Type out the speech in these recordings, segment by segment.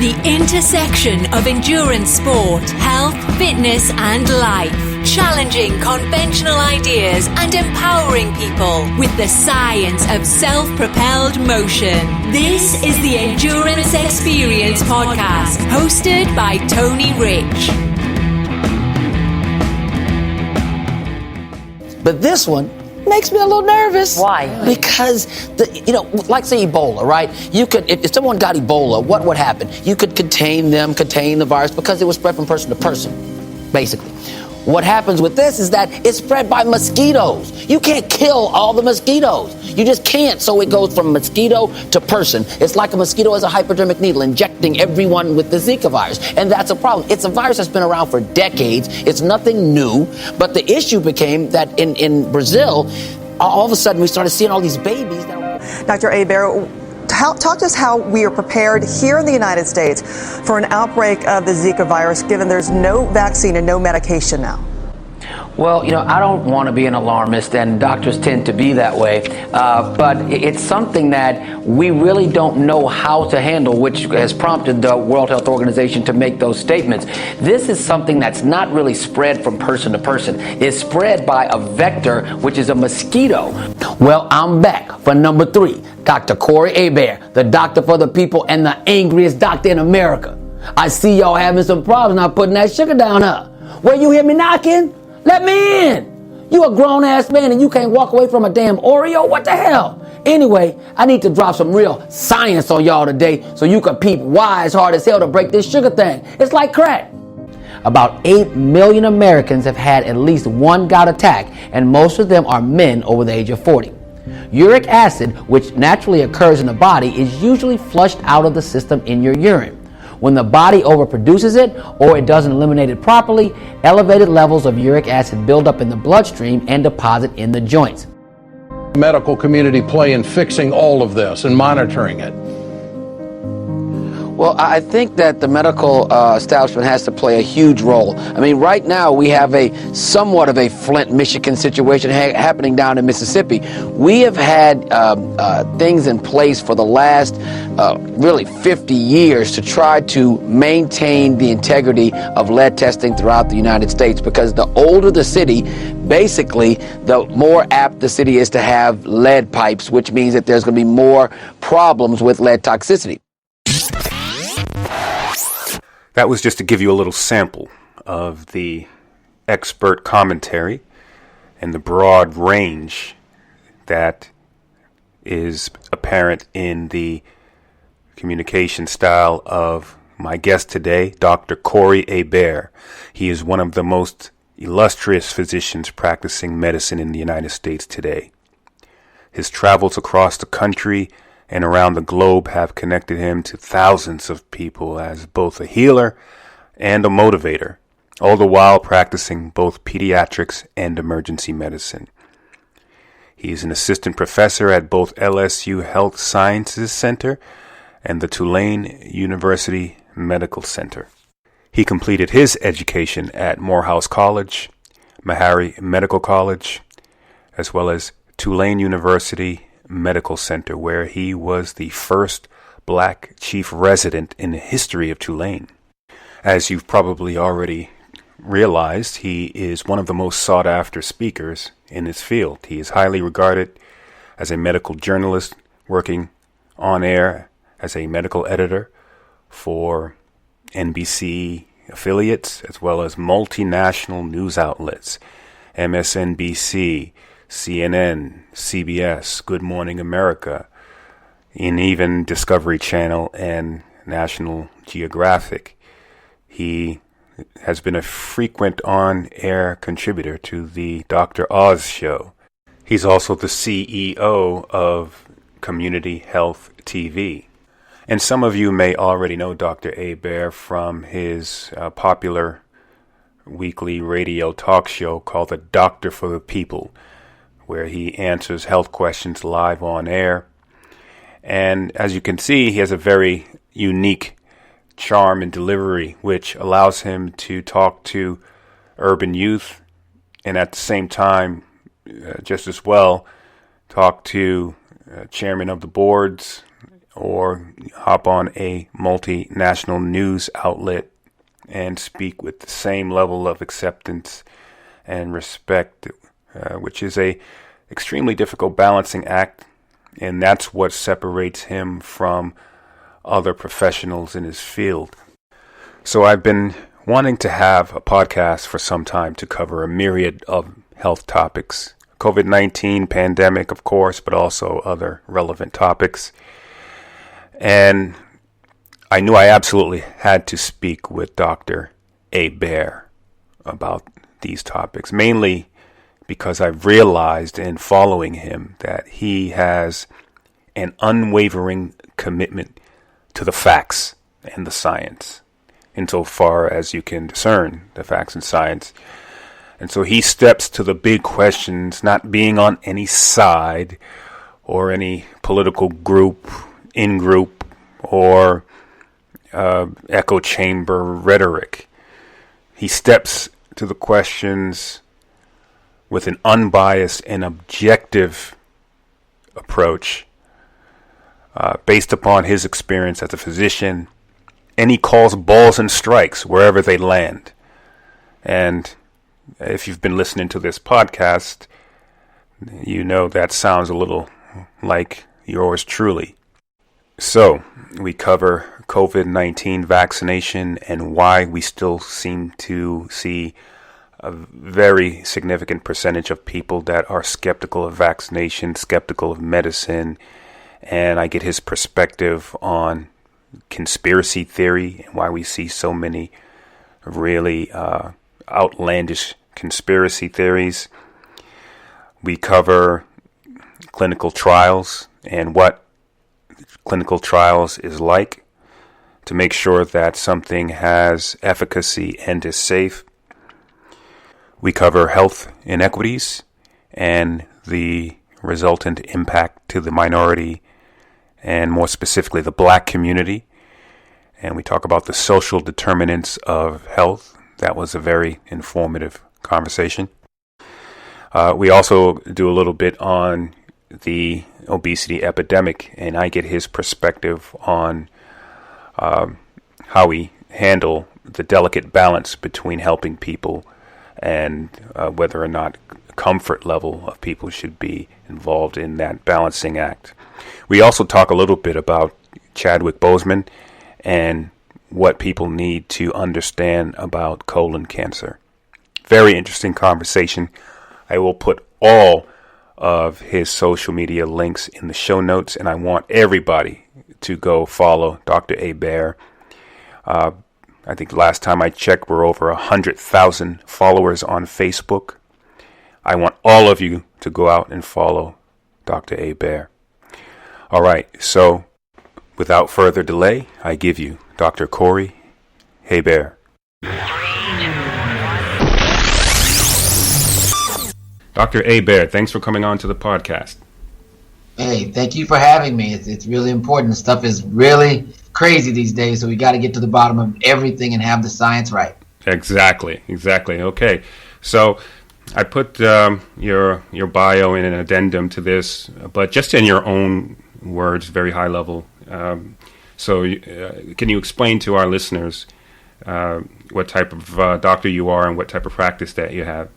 The intersection of endurance sport, health, fitness, and life. Challenging conventional ideas and empowering people with the science of self-propelled motion. This is the Endurance Experience Podcast, hosted by Tony Rich. But this one makes me a little nervous. Why? Because, like say Ebola, right? You could, if someone got Ebola, what would happen? You could contain the virus because it was spread from person to person, basically. What happens with this is that it's spread by mosquitoes. You can't kill all the mosquitoes. You just can't. So it goes from mosquito to person. It's like a mosquito has a hypodermic needle injecting everyone with the Zika virus. And that's a problem. It's a virus that's been around for decades. It's nothing new. But the issue became that in Brazil, all of a sudden we started seeing all these babies. Dr. Hebert, talk to us how we are prepared here in the United States for an outbreak of the Zika virus, given there's no vaccine and no medication now. Well, I don't want to be an alarmist, and doctors tend to be that way, but it's something that we really don't know how to handle, which has prompted the World Health Organization to make those statements. This is something that's not really spread from person to person. It's spread by a vector, which is a mosquito. Well, I'm back for number 3. Dr. Corey Hebert, the doctor for the people and the angriest doctor in America. I see y'all having some problems not putting that sugar down, huh? Well, you hear me knocking? Let me in. You a grown-ass man and you can't walk away from a damn Oreo? What the hell? Anyway, I need to drop some real science on y'all today so you can peep why it's hard as hell to break this sugar thing. It's like crack. About 8 million Americans have had at least one gout attack, and most of them are men over the age of 40. Uric acid, which naturally occurs in the body, is usually flushed out of the system in your urine. When the body overproduces it or it doesn't eliminate it properly, elevated levels of uric acid build up in the bloodstream and deposit in the joints. The medical community play in fixing all of this and monitoring it? Well, I think that the medical establishment has to play a huge role. I mean, right now we have a somewhat of a Flint, Michigan situation happening down in Mississippi. We have had things in place for the last really 50 years to try to maintain the integrity of lead testing throughout the United States, because the older the city, basically, the more apt the city is to have lead pipes, which means that there's going to be more problems with lead toxicity. That was just to give you a little sample of the expert commentary and the broad range that is apparent in the communication style of my guest today, Dr. Corey Hebert. He is one of the most illustrious physicians practicing medicine in the United States today. His travels across the country and around the globe have connected him to thousands of people as both a healer and a motivator, all the while practicing both pediatrics and emergency medicine. He is an assistant professor at both LSU Health Sciences Center and the Tulane University Medical Center. He completed his education at Morehouse College, Meharry Medical College, as well as Tulane University Medical Center, where he was the first black chief resident in the history of Tulane. As you've probably already realized, he is one of the most sought-after speakers in his field. He is highly regarded as a medical journalist, working on air as a medical editor for NBC affiliates, as well as multinational news outlets, MSNBC, CNN, CBS, Good Morning America, and even Discovery Channel and National Geographic. He has been a frequent on-air contributor to the Dr. Oz show. He's also the CEO of Community Health TV. And some of you may already know Dr. Hebert from his popular weekly radio talk show called The Doctor for the People, where he answers health questions live on air. And as you can see, he has a very unique charm and delivery, which allows him to talk to urban youth and at the same time, just as well, talk to chairmen of the boards or hop on a multinational news outlet and speak with the same level of acceptance and respect, which is a extremely difficult balancing act, and that's what separates him from other professionals in his field. So I've been wanting to have a podcast for some time to cover a myriad of health topics. COVID-19 pandemic, of course, but also other relevant topics. And I knew I absolutely had to speak with Dr. Hebert about these topics, mainly because I've realized in following him that he has an unwavering commitment to the facts and the science, insofar as you can discern the facts and science. And so he steps to the big questions, not being on any side or any political group, in-group, or echo chamber rhetoric. He steps to the questions with an unbiased and objective approach based upon his experience as a physician, and he calls balls and strikes wherever they land. And if you've been listening to this podcast, you know that sounds a little like yours truly. So, we cover COVID-19 vaccination and why we still seem to see a very significant percentage of people that are skeptical of vaccination, skeptical of medicine, and I get his perspective on conspiracy theory and why we see so many really outlandish conspiracy theories. We cover clinical trials and what clinical trials is like to make sure that something has efficacy and is safe. We cover health inequities and the resultant impact to the minority and more specifically the Black community. And we talk about the social determinants of health. That was a very informative conversation. We also do a little bit on the obesity epidemic, and I get his perspective on how we handle the delicate balance between helping people and whether or not comfort level of people should be involved in that balancing act. We also talk a little bit about Chadwick Boseman and what people need to understand about colon cancer. Very interesting conversation. I will put all of his social media links in the show notes, and I want everybody to go follow Dr. Hebert. I think the last time I checked, we're over 100,000 followers on Facebook. I want all of you to go out and follow Dr. Hebert. All right, so without further delay, I give you Dr. Corey Hebert. Dr. Hebert, thanks for coming on to the podcast. Hey, thank you for having me. It's really important. Stuff is really crazy these days, so we got to get to the bottom of everything and have the science right. Exactly. Okay, so I put your bio in an addendum to this, but just in your own words, very high level. So can you explain to our listeners what type of doctor you are and what type of practice that you have?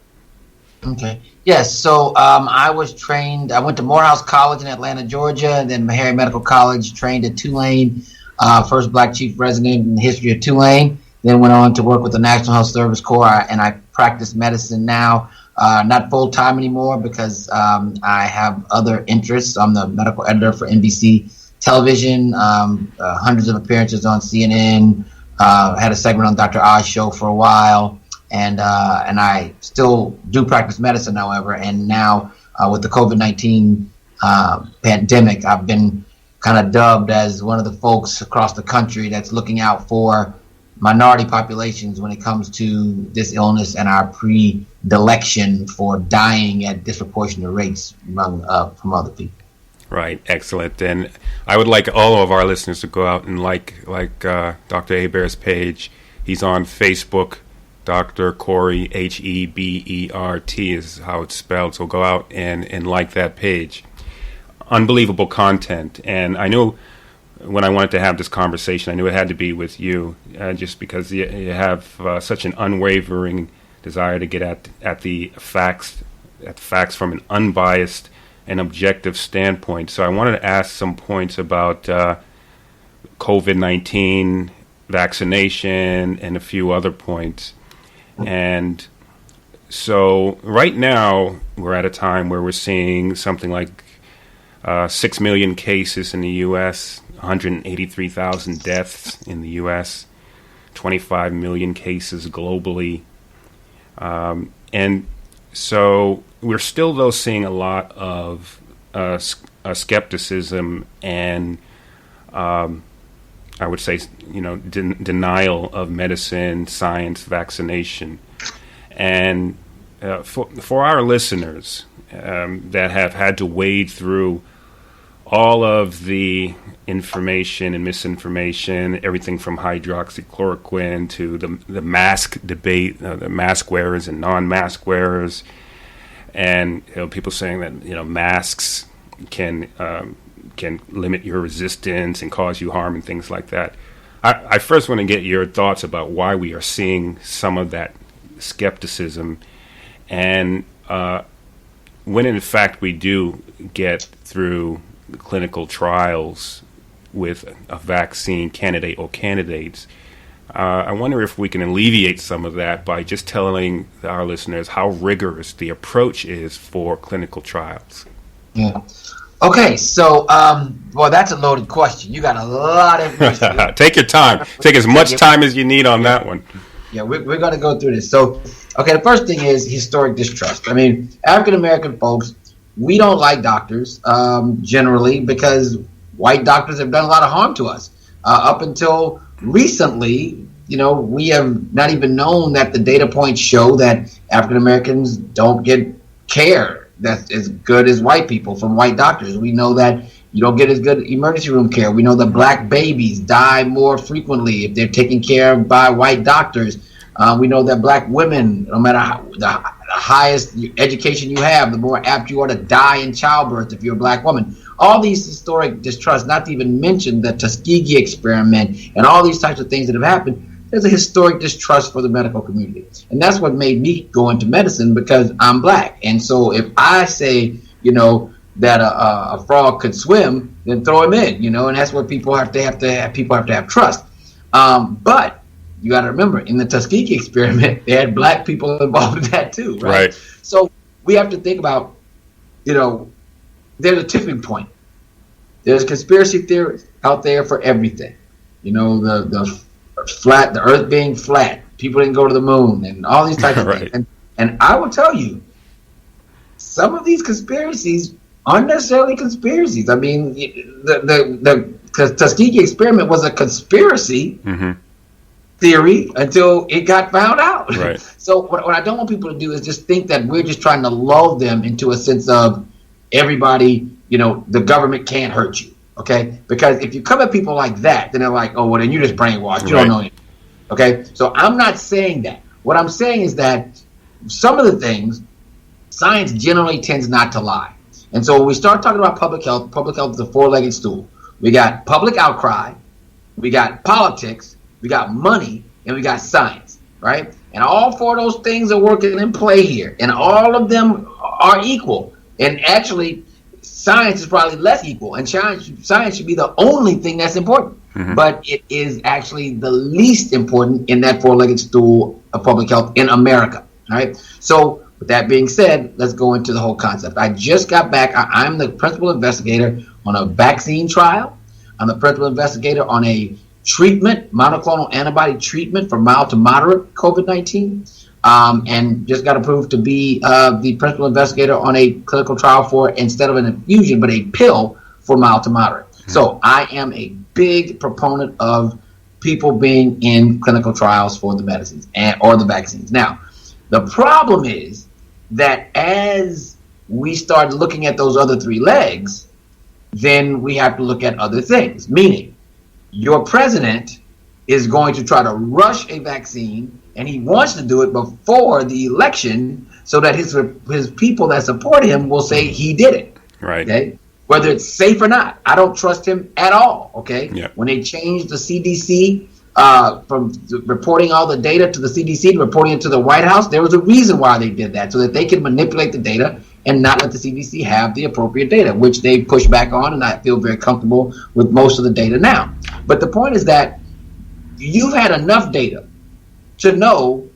Okay. Yes. So I was trained. I went to Morehouse College in Atlanta, Georgia, and then Meharry Medical College. Trained at Tulane, first Black chief resident in the history of Tulane. Then went on to work with the National Health Service Corps, and I practice medicine now. Not full time anymore because I have other interests. I'm the medical editor for NBC Television. Hundreds of appearances on CNN. Had a segment on Dr. Oz show for a while. And I still do practice medicine, however, and now with the COVID-19 pandemic, I've been kind of dubbed as one of the folks across the country that's looking out for minority populations when it comes to this illness and our predilection for dying at disproportionate rates from other people. Right, excellent. And I would like all of our listeners to go out and like Dr. Hebert's page. He's on Facebook. Dr. Corey, Hebert is how it's spelled. So go out and like that page. Unbelievable content. And I know when I wanted to have this conversation, I knew it had to be with you, just because you have such an unwavering desire to get at the facts from an unbiased and objective standpoint. So I wanted to ask some points about COVID-19, vaccination, and a few other points. And so right now we're at a time where we're seeing something like 6 million cases in the U.S., 183,000 deaths in the U.S., 25 million cases globally. And so we're still, though, seeing a lot of skepticism and I would say, denial of medicine, science, vaccination. And for our listeners that have had to wade through all of the information and misinformation, everything from hydroxychloroquine to the mask debate, the mask wearers and non-mask wearers, and people saying that masks can limit your resistance and cause you harm and things like that. I first want to get your thoughts about why we are seeing some of that skepticism, and when in fact we do get through clinical trials with a vaccine candidate or candidates, I wonder if we can alleviate some of that by just telling our listeners how rigorous the approach is for clinical trials. Yeah. Okay, so, well, that's a loaded question. You got a lot of information. Take your time. Take as much time as you need on that one. Yeah, we're going to go through this. So, okay, the first thing is historic distrust. I mean, African-American folks, we don't like doctors generally because white doctors have done a lot of harm to us. Up until recently, we have not even known that the data points show that African-Americans don't get care that's as good as white people from white doctors. We know that you don't get as good emergency room care. We know that black babies die more frequently if they're taken care of by white doctors. We know that black women, no matter the highest education you have, the more apt you are to die in childbirth if you're a black woman. All these historic distrusts, not to even mention the Tuskegee experiment and all these types of things that have happened. There's a historic distrust for the medical community. And that's what made me go into medicine, because I'm black. And so if I say, that a frog could swim, then throw him in, and that's what people have to have trust. But you got to remember, in the Tuskegee experiment, they had black people involved in that too, right? So we have to think about, there's a tipping point. There's conspiracy theories out there for everything. The earth being flat, people didn't go to the moon, and all these types of things. And I will tell you, some of these conspiracies aren't necessarily conspiracies. I mean, the Tuskegee experiment was a conspiracy theory until it got found out. Right. So what I don't want people to do is just think that we're just trying to lull them into a sense of everybody, the government can't hurt you. Okay, because if you come at people like that, then they're like, oh, well, then you're just brainwashed. You don't know anything. Okay, so I'm not saying that. What I'm saying is that some of the things, science generally tends not to lie. And so when we start talking about public health is a four-legged stool. We got public outcry, we got politics, we got money, and we got science, right? And all four of those things are working in play here, and all of them are equal. And actually, science is probably less equal, and science should be the only thing that's important. But it is actually the least important in that four-legged stool of public health in America. All right. So with that being said, let's go into the whole concept. I just got back. I'm the principal investigator on a vaccine trial. I'm the principal investigator on a treatment, monoclonal antibody treatment for mild to moderate COVID-19. And just got approved to be the principal investigator on a clinical trial for, instead of an infusion, but a pill for mild to moderate. So I am a big proponent of people being in clinical trials for the medicines or the vaccines. Now, the problem is that as we start looking at those other three legs, then we have to look at other things, meaning your president is going to try to rush a vaccine, and he wants to do it before the election so that his people that support him will say he did it. Right. Okay. whether it's safe or not. I don't trust him at all, okay? Yeah. When they changed the CDC from reporting all the data to the CDC to reporting it to the White House, there was a reason why they did that, so that they could manipulate the data and not let the CDC have the appropriate data, which they pushed back on, and I feel very comfortable with most of the data now. But the point is that you've had enough data to know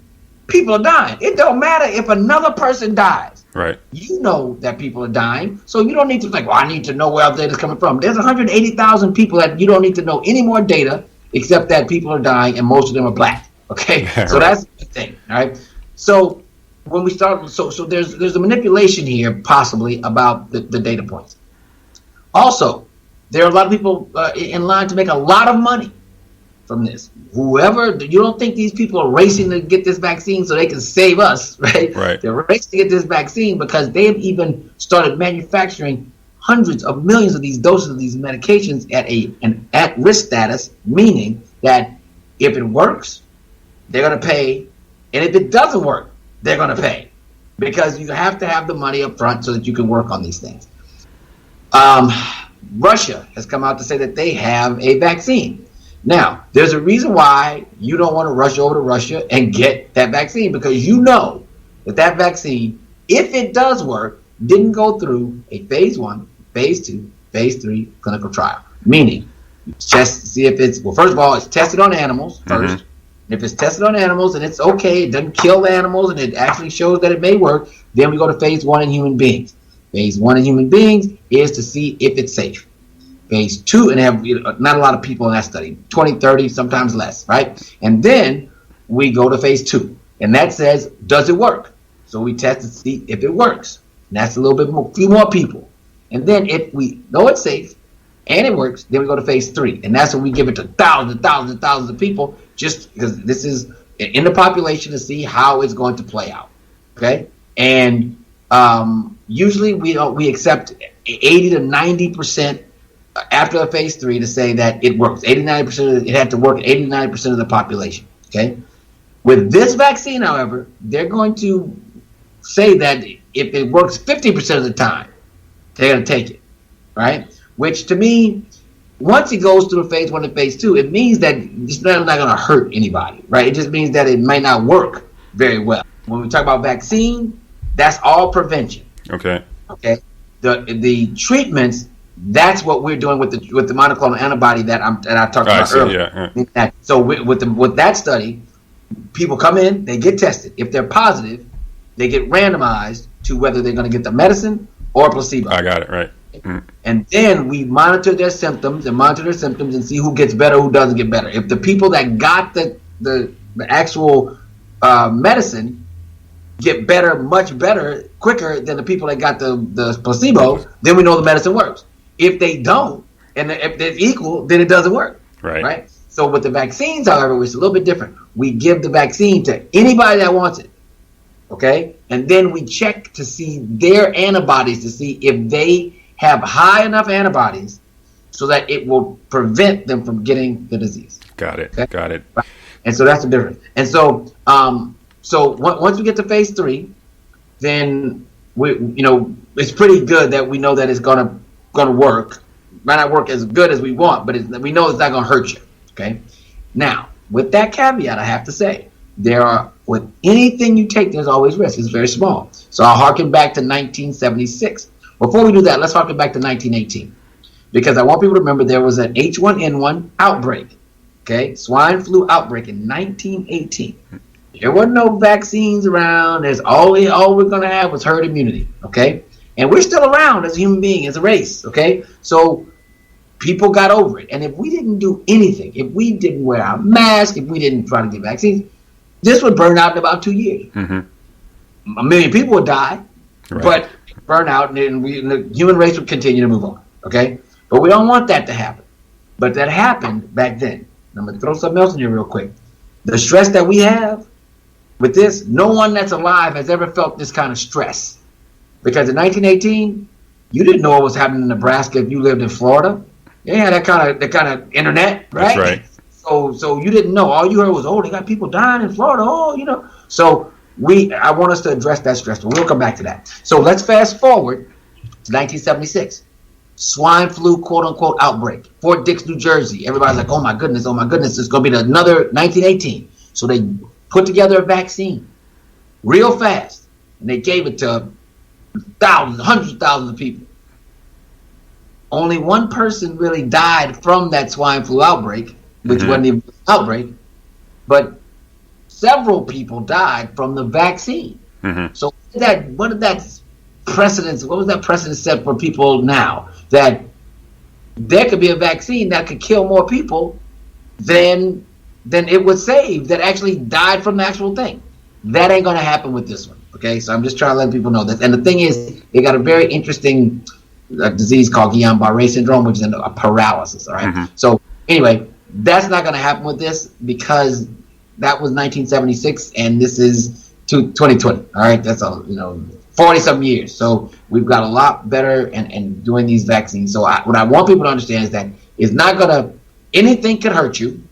people are dying. It don't matter if another person dies. Right. You know that people are dying, so you don't need to think, well, I need to know where the data is coming from. There's 180,000 people that you don't need to know any more data except that people are dying, and most of them are black. Okay? So that's the thing, all right? So when we start, so there's a manipulation here, possibly, about the data points. Also, there are a lot of people in line to make a lot of money from this. Whoever, you don't think these people are racing to get this vaccine so they can save us, right? Right. They're racing to get this vaccine because they've even started manufacturing hundreds of millions of these doses of these medications at an at-risk status, meaning that if it works, they're going to pay, and if it doesn't work, they're going to pay, because you have to have the money up front so that you can work on these things. Russia has come out to say that they have a vaccine. Now, there's a reason why you don't want to rush over to Russia and get that vaccine, because you know that vaccine, if it does work, didn't go through a phase 1, phase 2, phase 3 clinical trial. Meaning, just see if it's, well, first of all, it's tested on animals first. Mm-hmm. If it's tested on animals and it's okay, it doesn't kill the animals, and it actually shows that it may work, then we go to phase 1 in human beings. Phase 1 in human beings is to see if it's safe. Phase 2, and have not a lot of people in that study, 20, 30, sometimes less, right? And then we go to phase 2, and that says, does it work? So we test to see if it works. And that's a little bit more, few more people. And then if we know it's safe and it works, then we go to phase 3, and that's when we give it to thousands and thousands and thousands of people, just because this is in the population to see how it's going to play out. Okay, and usually we accept 80 to 90%. After the phase 3 to say that it works. 89%, it had to work 89% of the population. Okay. With this vaccine, however, they're going to say that if it works 50% of the time, they're going to take it. Right? Which to me, once it goes through phase 1 and phase 2, it means that it's not going to hurt anybody. Right? It just means that it might not work very well. When we talk about vaccine, that's all prevention. Okay. Okay. The treatments, that's what we're doing with the monoclonal antibody that I talked about earlier. Yeah. So with that study, people come in, they get tested. If they're positive, they get randomized to whether they're going to get the medicine or placebo. I got it right. Mm. And then we monitor their symptoms and see who gets better, who doesn't get better. If the people that got the actual medicine get better, much better, quicker than the people that got the placebo, then we know the medicine works. If they don't, and if they're equal, then it doesn't work. Right? So with the vaccines, however, it's a little bit different. We give the vaccine to anybody that wants it. Okay? And then we check to see their antibodies to see if they have high enough antibodies so that it will prevent them from getting the disease. Got it. Okay? Got it. And so that's the difference. And so, once we get to phase 3, then it's pretty good that we know that it's gonna work. Might not work as good as we want, but we know it's not gonna hurt you. Okay. Now, with that caveat, I have to say with anything you take, there's always risk. It's very small. So I'll harken back to 1976. Before we do that, let's harken back to 1918, because I want people to remember there was an H1N1 outbreak. Okay, swine flu outbreak in 1918. There were no vaccines around. There's all we're going to have was herd immunity. Okay, and we're still around as a human being, as a race. Okay, so people got over it. And if we didn't do anything, if we didn't wear our mask, if we didn't try to get vaccines, this would burn out in about 2 years. Mm-hmm. 1 million people would die, but burn out, and the human race would continue to move on. Okay, but we don't want that to happen. But that happened back then. I'm going to throw something else in here real quick. The stress that we have with this, no one that's alive has ever felt this kind of stress. Because in 1918, you didn't know what was happening in Nebraska if you lived in Florida. You had that kind of internet, right? That's right. So you didn't know. All you heard was, they got people dying in Florida. So I want us to address that stress. But we'll come back to that. So let's fast forward to 1976. swine flu, quote unquote, outbreak. Fort Dix, New Jersey. Everybody's like, oh my goodness, it's going to be another 1918. So they put together a vaccine real fast, and they gave it to thousands, hundreds of thousands of people. Only one person really died from that swine flu outbreak, which wasn't even an outbreak, but several people died from the vaccine. So what was that precedent set for people now? That there could be a vaccine that could kill more people than it would save that actually died from the actual thing. That ain't going to happen with this one. Okay, so I'm just trying to let people know that. And the thing is, they got a very interesting disease called Guillain-Barré syndrome, which is a paralysis. All right. So anyway, that's not going to happen with this because that was 1976, and this is 2020. All right, that's 40-something years. So we've got a lot better in doing these vaccines. So what I want people to understand is that it's not going to, anything can hurt you.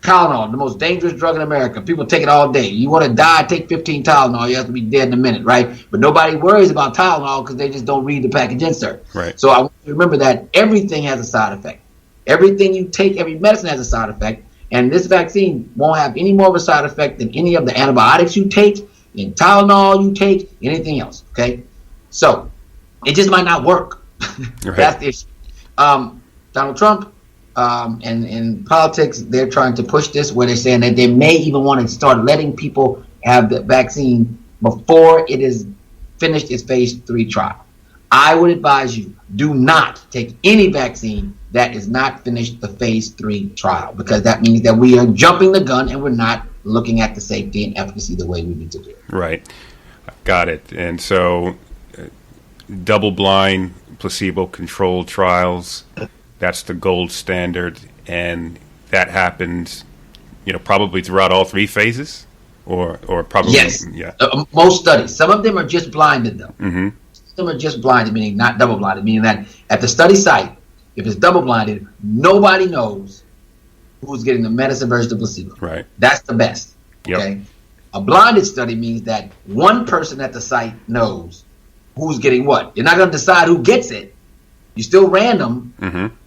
Tylenol, the most dangerous drug in America. People take it all day. You want to die, take 15 Tylenol. You have to be dead in a minute, right? But nobody worries about Tylenol because they just don't read the package insert. Right. So I want you to remember that everything has a side effect. Everything you take, every medicine has a side effect. And this vaccine won't have any more of a side effect than any of the antibiotics you take, in Tylenol you take, anything else, okay? So it just might not work. Right. That's the issue. Donald Trump, and in politics, they're trying to push this where they're saying that they may even want to start letting people have the vaccine before it is finished its phase 3 trial. I would advise you, do not take any vaccine that is not finished the phase 3 trial, because that means that we are jumping the gun and we're not looking at the safety and efficacy the way we need to do it. Right. Got it. And so double-blind, placebo-controlled trials, that's the gold standard, and that happens, probably throughout all 3 phases, or probably. Yes. Yeah. Most studies. Some of them are just blinded, though. Some of them are just blinded, meaning not double-blinded, meaning that at the study site, if it's double-blinded, nobody knows who's getting the medicine versus the placebo. Right. That's the best. Yep. Okay. A blinded study means that one person at the site knows who's getting what. You're not going to decide who gets it. You're still random,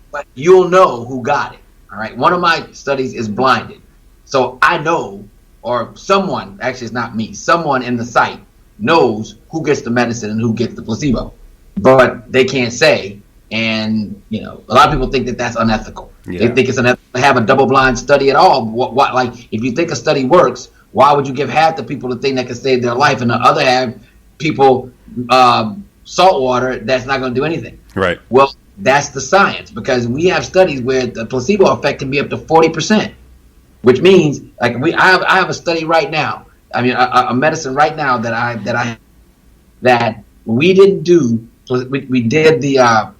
but you'll know who got it. All right. One of my studies is blinded. So I know, or someone, actually it's not me, someone in the site knows who gets the medicine and who gets the placebo. But they can't say. And, a lot of people think that that's unethical. Yeah. They think it's unethical to have a double-blind study at all. What, like, if you think a study works, why would you give half the people the thing that can save their life and the other half people salt water that's not going to do anything? Right. Well, that's the science, because we have studies where the placebo effect can be up to 40%, which means, like, I have a study right now. I mean, a medicine right now that we didn't do. We did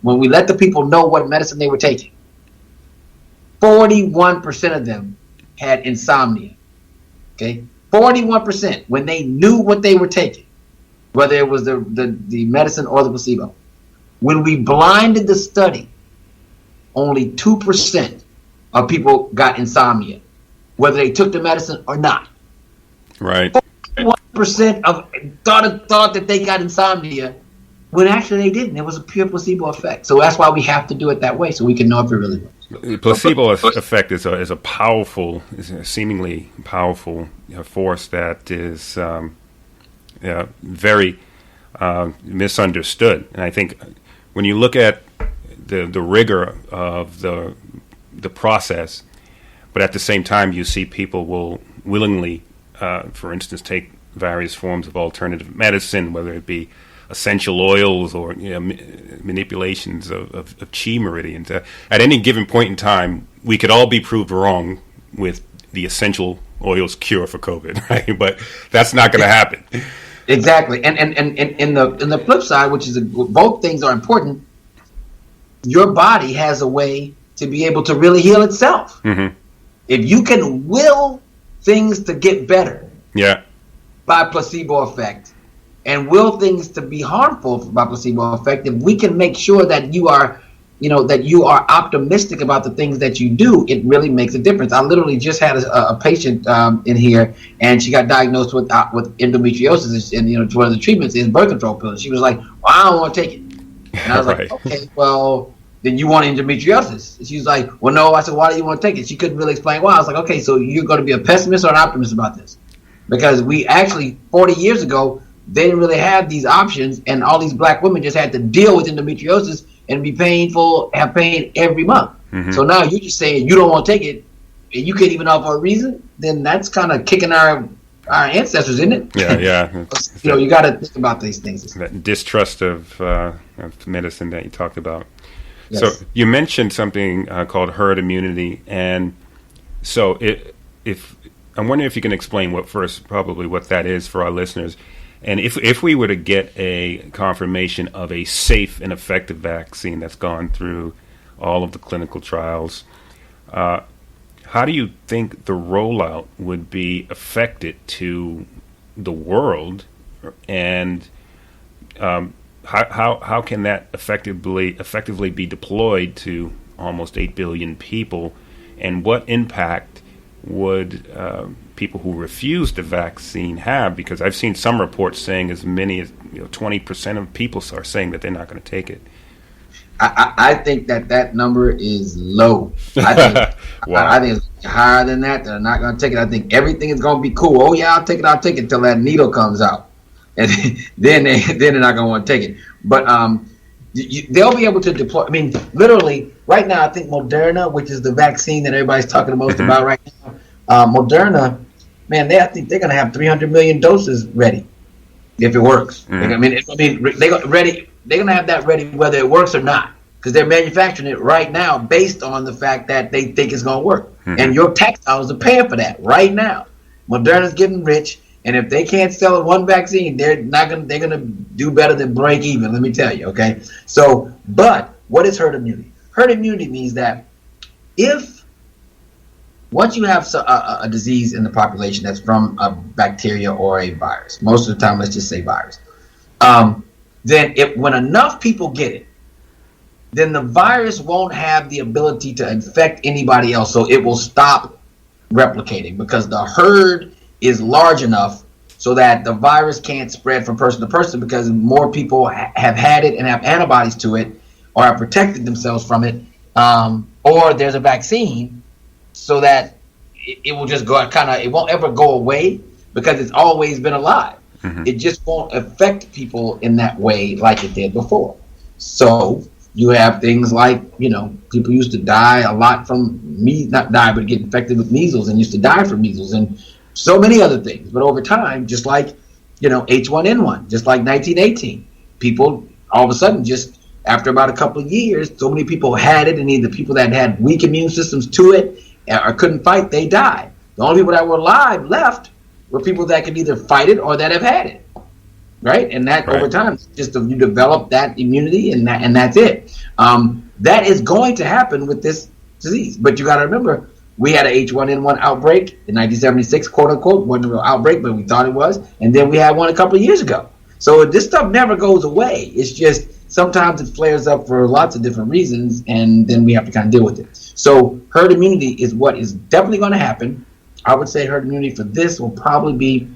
when we let the people know what medicine they were taking, 41% of them had insomnia. Okay, 41% when they knew what they were taking, whether it was the medicine or the placebo. When we blinded the study, only 2% of people got insomnia, whether they took the medicine or not. Right. 41% of thought that they got insomnia, when actually they didn't. It was a pure placebo effect. So that's why we have to do it that way, so we can know if it really works. The placebo effect is a powerful, seemingly powerful force that is very misunderstood. And I think when you look at the rigor of the process, but at the same time you see people will willingly, for instance, take various forms of alternative medicine, whether it be essential oils or manipulations of chi meridians. At any given point in time, we could all be proved wrong with the essential oils cure for COVID, right? But that's not going to happen. Exactly. And in the flip side, which is both things are important, your body has a way to be able to really heal itself. If you can will things to get better, by placebo effect, and will things to be harmful by placebo effect, if we can make sure that you are optimistic about the things that you do, it really makes a difference. I literally just had a patient in here, and she got diagnosed with endometriosis, and one of the treatments is birth control pills. She was like, "Well, I don't want to take it," and I was like, "Okay, well, then you want endometriosis. And she's like, well, no. I said, why do you want to take it? She couldn't really explain why. I was like, okay, so you're going to be a pessimist or an optimist about this? Because we actually, 40 years ago, they didn't really have these options, and all these black women just had to deal with endometriosis and be have pain every month. Mm-hmm. So now you're just saying you don't want to take it, and you can't even offer a reason. Then that's kind of kicking our ancestors, isn't it? Yeah. You got to think about these things. That distrust of medicine that you talked about. Yes. So you mentioned something called herd immunity, and so if I'm wondering if you can explain what that is for our listeners. And if we were to get a confirmation of a safe and effective vaccine that's gone through all of the clinical trials, how do you think the rollout would be affected to the world, and how can that effectively be deployed to almost 8 billion people, and what impact would people who refuse the vaccine have? Because I've seen some reports saying as many as 20% of people are saying that they're not going to take it. I think that number is low. I think wow. I think it's higher than that. They're not going to take it. I think everything is going to be cool. Oh yeah, I'll take it until that needle comes out, and then they're not going to want to take it. But they'll be able to deploy. I mean, literally right now, I think Moderna, which is the vaccine that everybody's talking the most about right now, Moderna, man, I think they're going to have 300 million doses ready if it works. They're going to have that ready whether it works or not, because they're manufacturing it right now based on the fact that they think it's going to work. Mm-hmm. And your tax dollars are paying for that right now. Moderna's getting rich, and if they can't sell one vaccine, they're going to do better than break even, let me tell you, okay? So, but what is herd immunity? Herd immunity means that once you have a disease in the population that's from a bacteria or a virus, most of the time, let's just say virus, then when enough people get it, then the virus won't have the ability to infect anybody else. So it will stop replicating because the herd is large enough so that the virus can't spread from person to person, because more people have had it and have antibodies to it or have protected themselves from it, or there's a vaccine so that it will just go it won't ever go away because it's always been alive. Mm-hmm. It just won't affect people in that way like it did before. So you have things like, people used to die a lot from not die, but get infected with measles, and used to die from measles and so many other things. But over time, just like, H1N1, just like 1918, people all of a sudden, just after about a couple of years, so many people had it, and either people that had weak immune systems to it or couldn't fight, they died. The only people that were alive left were people that could either fight it or that have had it, right? And that over time, just you develop that immunity, and that's it. That is going to happen with this disease. But you got to remember, we had an H1N1 outbreak in 1976, quote unquote, wasn't a real outbreak, but we thought it was. And then we had one a couple of years ago. So this stuff never goes away. It's just sometimes it flares up for lots of different reasons, and then we have to kind of deal with it. So herd immunity is what is definitely going to happen. I would say herd immunity for this will probably be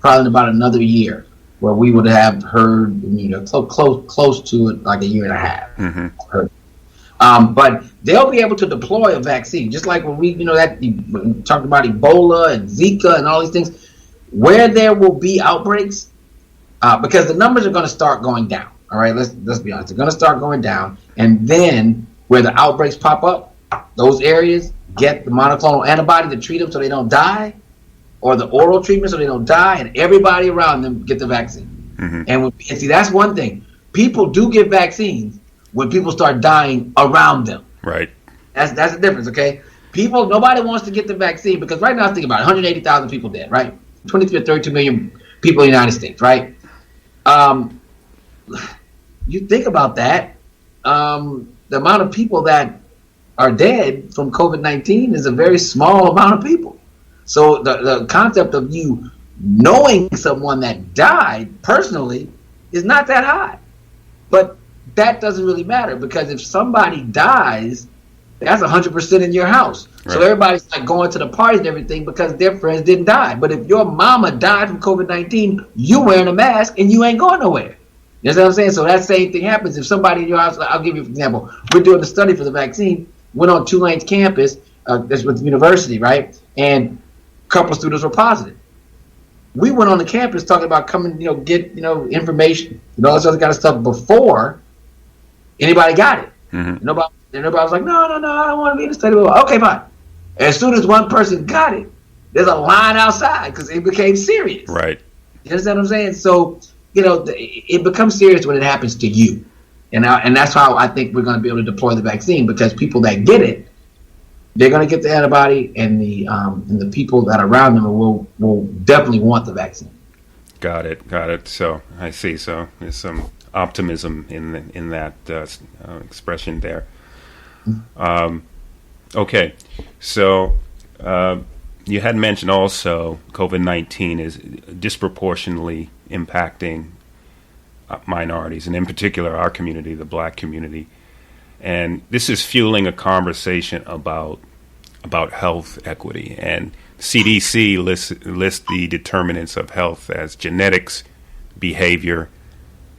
in about another year, where we would have herd immunity close to it, like a year and a half. Mm-hmm. But they'll be able to deploy a vaccine, just like when we talked about Ebola and Zika and all these things, where there will be outbreaks, because the numbers are going to start going down. All right, let's be honest. They're going to start going down, and then where the outbreaks pop up, those areas get the monoclonal antibody to treat them so they don't die, or the oral treatment so they don't die, and everybody around them get the vaccine. Mm-hmm. And see, that's one thing. People do get vaccines when people start dying around them. Right. That's the difference, okay? Nobody wants to get the vaccine because right now, think about it, 180,000 people dead, right? 23 or 32 million people in the United States, right? You think about that, the amount of people that are dead from COVID-19 is a very small amount of people. So the concept of you knowing someone that died personally is not that high. But that doesn't really matter, because if somebody dies, that's 100% in your house. Right. So everybody's like going to the parties and everything because their friends didn't die. But if your mama died from COVID-19, you wearing a mask and you ain't going nowhere. You know what I'm saying? So that same thing happens if somebody in your house. I'll give you an example. We're doing a study for the vaccine. Went on Tulane's campus. That's with the university, right? And a couple of students were positive. We went on the campus talking about coming, get information and all this other kind of stuff before anybody got it. Mm-hmm. Nobody was like, no, I don't want to be in the study. Okay, fine. As soon as one person got it, there's a line outside because it became serious. Right. You understand what I'm saying? So, it becomes serious when it happens to you. And that's how I think we're going to be able to deploy the vaccine, because people that get it, they're going to get the antibody, and the people that are around them will definitely want the vaccine. Got it. So I see. So there's some optimism in that expression there. Okay. So you had mentioned also COVID-19 is disproportionately impacting minorities, and in particular our community, the Black community. And this is fueling a conversation about health equity. And CDC lists the determinants of health as genetics, behavior,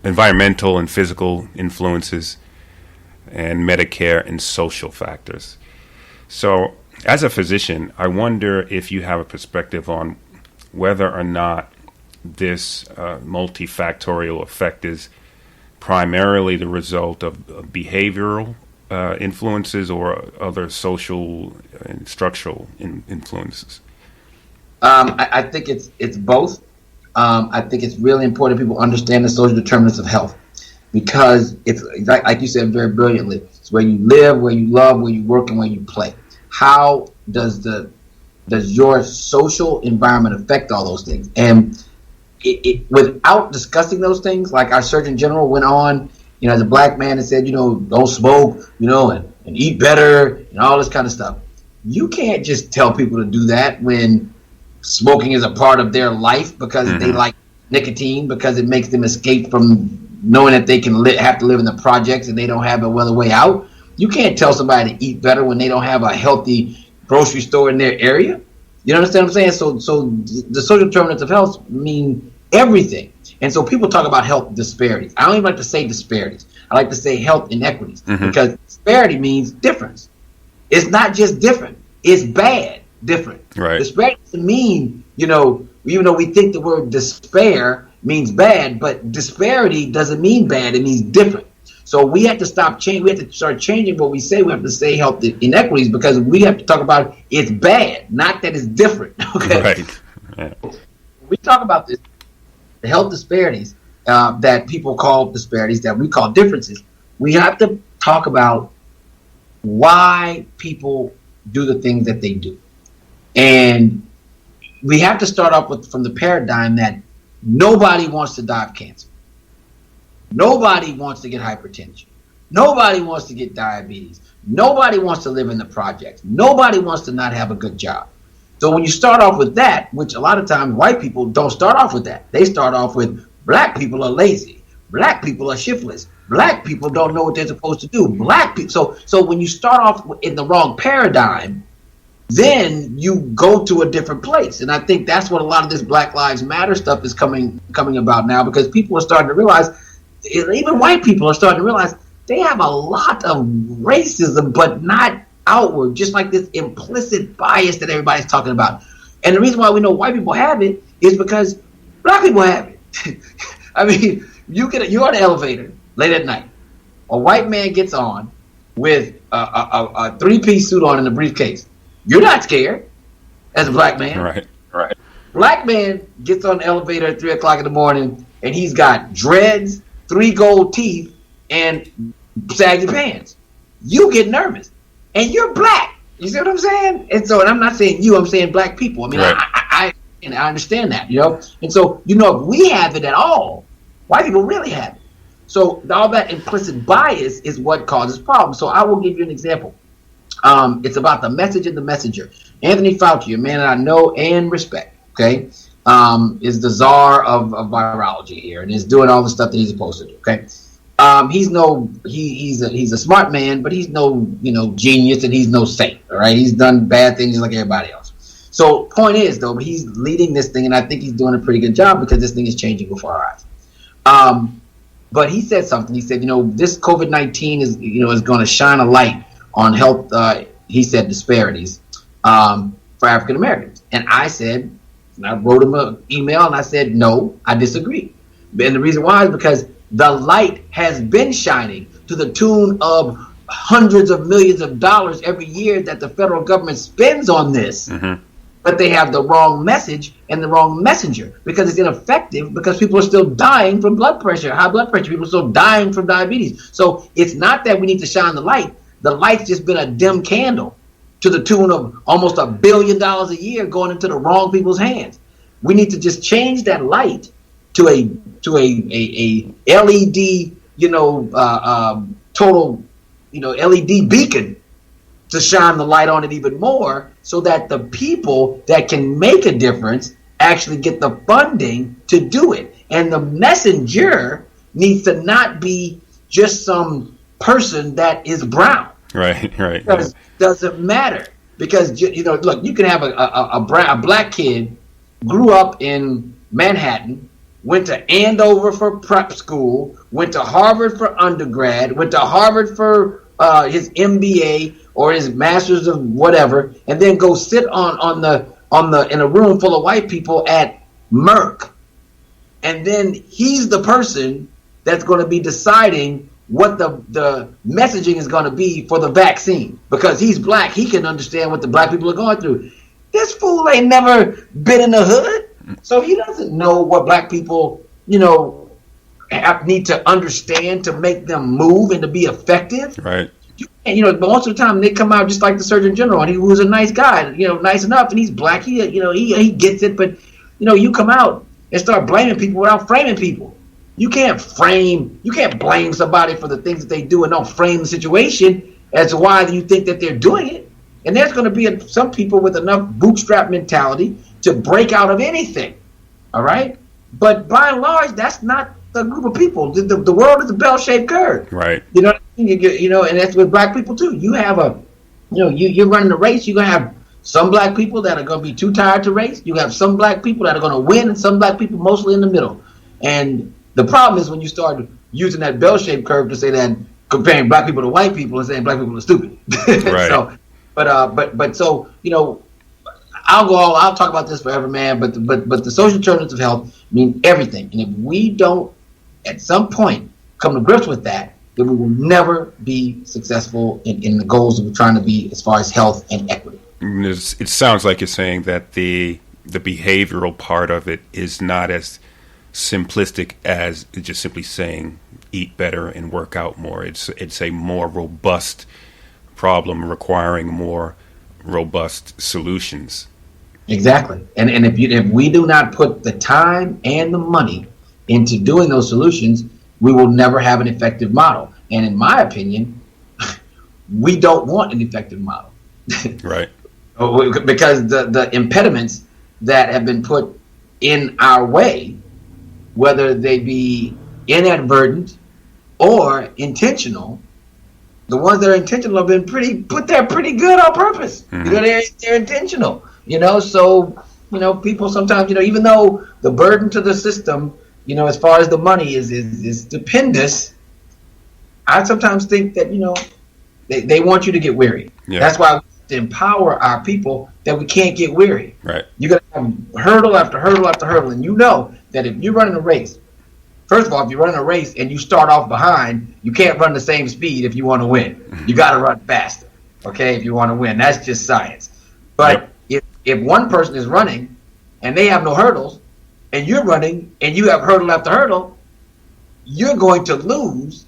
environmental and physical influences, and Medicare and social factors. So as a physician, I wonder if you have a perspective on whether or not this multifactorial effect is primarily the result of behavioral influences or other social and structural influences. I think it's both. I think it's really important people understand the social determinants of health, because it's like you said very brilliantly. It's where you live, where you love, where you work, and where you play. How does your social environment affect all those things? And without discussing those things, like our Surgeon General went on, as a Black man, and said, don't smoke, and eat better and all this kind of stuff. You can't just tell people to do that when smoking is a part of their life because they like nicotine, because it makes them escape from knowing that they can have to live in the projects and they don't have a other way out. You can't tell somebody to eat better when they don't have a healthy grocery store in their area. You understand what I'm saying? So the social determinants of health mean everything. And so people talk about health disparities. I don't even like to say disparities. I like to say health inequities, because disparity means difference. It's not just different. It's bad different. Right. Disparity doesn't mean, even though we think the word despair means bad, but disparity doesn't mean bad. It means different. So we have to stop changing. We have to start changing what we say. We have to say health inequities, because we have to talk about it's bad, not that it's different. Okay. Right. Yeah. We talk about this, the health disparities that people call disparities, that we call differences. We have to talk about why people do the things that they do, and we have to start off from the paradigm that nobody wants to die of cancer. Nobody wants to get hypertension. Nobody wants to get diabetes. Nobody wants to live in the projects. Nobody wants to not have a good job. So when you start off with that, which a lot of times white people don't start off with that. They start off with Black people are lazy. Black people are shiftless. Black people don't know what they're supposed to do. Black people. So when you start off in the wrong paradigm, then you go to a different place. And I think that's what a lot of this Black Lives Matter stuff is coming about now, because people are starting to realize, even white people are starting to realize, they have a lot of racism, but not outward, just like this implicit bias that everybody's talking about. And the reason why we know white people have it is because Black people have it. I mean, you're on an elevator late at night. A white man gets on with a three-piece suit on and a briefcase. You're not scared as a Black man. Right. Black man gets on the elevator at 3 o'clock in the morning, and he's got dreads, 3 gold teeth, and saggy pants. You get nervous, and you're Black. You see what I'm saying? And I'm not saying you, I'm saying Black people. I mean, right. I understand that, And so, if we have it at all, white people really have it. So all that implicit bias is what causes problems. So I will give you an example. It's about the message and the messenger. Anthony Fauci, a man that I know and respect, okay, is the czar of virology here, and is doing all the stuff that he's supposed to do, okay? He's a smart man, but he's no genius, and he's no saint. All right, he's done bad things like everybody else. So point is though, he's leading this thing, and I think he's doing a pretty good job, because this thing is changing before our eyes. But he said something. He said, this COVID-19 is going to shine a light on health. He said disparities for African Americans. And I said, and I wrote him an email and I said, no, I disagree. And the reason why is because the light has been shining to the tune of hundreds of millions of dollars every year that the federal government spends on this. Mm-hmm. But they have the wrong message and the wrong messenger because it's ineffective because people are still dying from blood pressure, high blood pressure. People are still dying from diabetes. So it's not that we need to shine the light. The light's just been a dim candle to the tune of almost $1 billion a year going into the wrong people's hands. We need to just change that light to a LED, total, LED beacon to shine the light on it even more so that the people that can make a difference actually get the funding to do it. And the messenger needs to not be just some person that is brown. Right. Because it doesn't matter. Because, look, you can have a black kid, grew up in Manhattan, went to Andover for prep school, went to Harvard for undergrad, went to Harvard for his MBA or his master's of whatever, and then go sit in a room full of white people at Merck, and then he's the person that's going to be deciding what the messaging is going to be for the vaccine because he's black. He can understand what the black people are going through. This fool ain't never been in the hood, so he doesn't know what black people need to understand to make them move and to be effective. Right. And, but most of the time they come out just like the Surgeon General, and he was a nice guy, nice enough, and he's black. He gets it, but you come out and start blaming people without framing people. You can't blame somebody for the things that they do and don't frame the situation as to why you think that they're doing it. And there's going to be some people with enough bootstrap mentality to break out of anything. All right, but by and large, that's not the group of people. The world is a bell-shaped curve. Right. You know what I mean? And that's with black people too. You have you're running a race. You're gonna have some black people that are gonna be too tired to race. You have some black people that are gonna win, and some black people mostly in the middle. And the problem is when you start using that bell-shaped curve to say that comparing black people to white people and saying black people are stupid. Right. So, I'll talk about this forever, man. But the social determinants of health mean everything. And if we don't, at some point, come to grips with that, then we will never be successful in the goals that we're trying to be as far as health and equity. It sounds like you're saying that the behavioral part of it is not as simplistic as just simply saying eat better and work out more. It's a more robust problem requiring more robust solutions. Exactly. And if we do not put the time and the money into doing those solutions, we will never have an effective model. And in my opinion, we don't want an effective model. Right. Because the impediments that have been put in our way, whether they be inadvertent or intentional, the ones that are intentional have been put there pretty good on purpose. Mm-hmm. They're intentional. So people sometimes, even though the burden to the system, as far as the money is stupendous, I sometimes think that they want you to get weary. Yeah. That's why we have to empower our people that we can't get weary. Right. You got to have hurdle after hurdle after hurdle, and that if you're running a race, first of all, if you're running a race and you start off behind, you can't run the same speed if you want to win. You got to run faster, okay, if you want to win. That's just science. But if one person is running and they have no hurdles, and you're running and you have hurdle after hurdle, you're going to lose.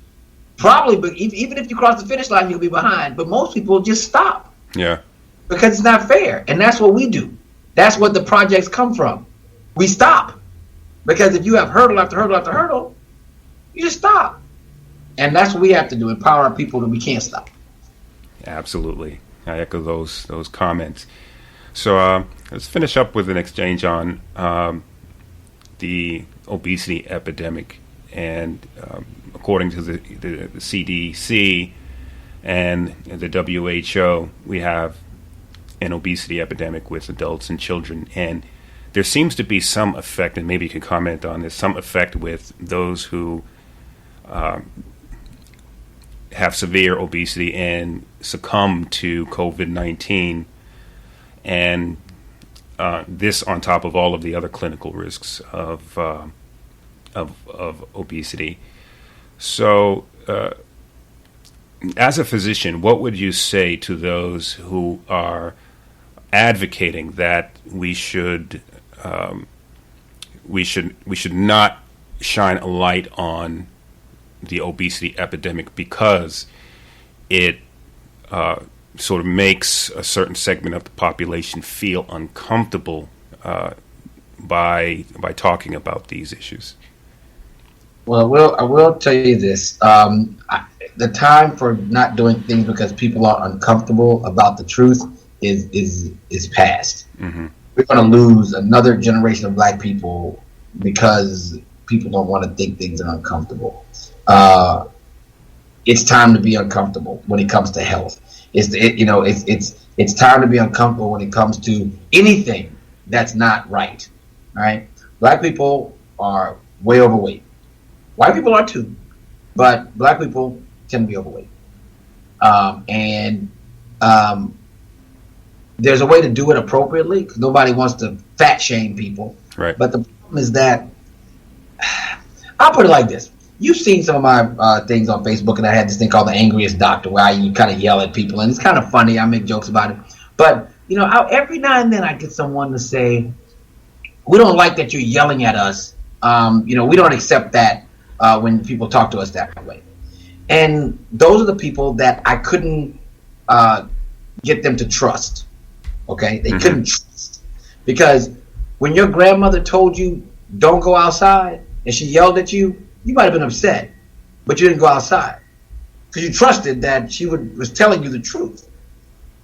Probably, but even if you cross the finish line, you'll be behind. But most people just stop. Yeah. Because it's not fair. And that's what we do. That's what the projects come from. We stop. Because if you have hurdle after hurdle after hurdle, you just stop. And that's what we have to do, empower our people that we can't stop. Absolutely. I echo those comments. So let's finish up with an exchange on the obesity epidemic. And according to the CDC and the WHO, we have an obesity epidemic with adults and children. And there seems to be some effect, and maybe you can comment on this, some effect with those who have severe obesity and succumb to COVID-19, and this on top of all of the other clinical risks of obesity. So, as a physician, what would you say to those who are advocating that we should not shine a light on the obesity epidemic because it sort of makes a certain segment of the population feel uncomfortable by talking about these issues? Well, I will tell you this. The time for not doing things because people are uncomfortable about the truth is past. Mm-hmm. We're going to lose another generation of black people because people don't want to think things are uncomfortable. It's time to be uncomfortable when it comes to health. It's time to be uncomfortable when it comes to anything that's not right. All right, black people are way overweight. White people are too, but black people tend to be overweight. There's a way to do it appropriately because nobody wants to fat shame people. Right. But the problem is that I'll put it like this. You've seen some of my things on Facebook, and I had this thing called the Angriest Doctor, where you kind of yell at people, and it's kind of funny. I make jokes about it. But, every now and then I get someone to say, we don't like that you're yelling at us. We don't accept that when people talk to us that way. And those are the people that I couldn't get them to trust. Okay? They couldn't trust. Because when your grandmother told you, don't go outside, and she yelled at you, you might have been upset, but you didn't go outside because you trusted that she was telling you the truth.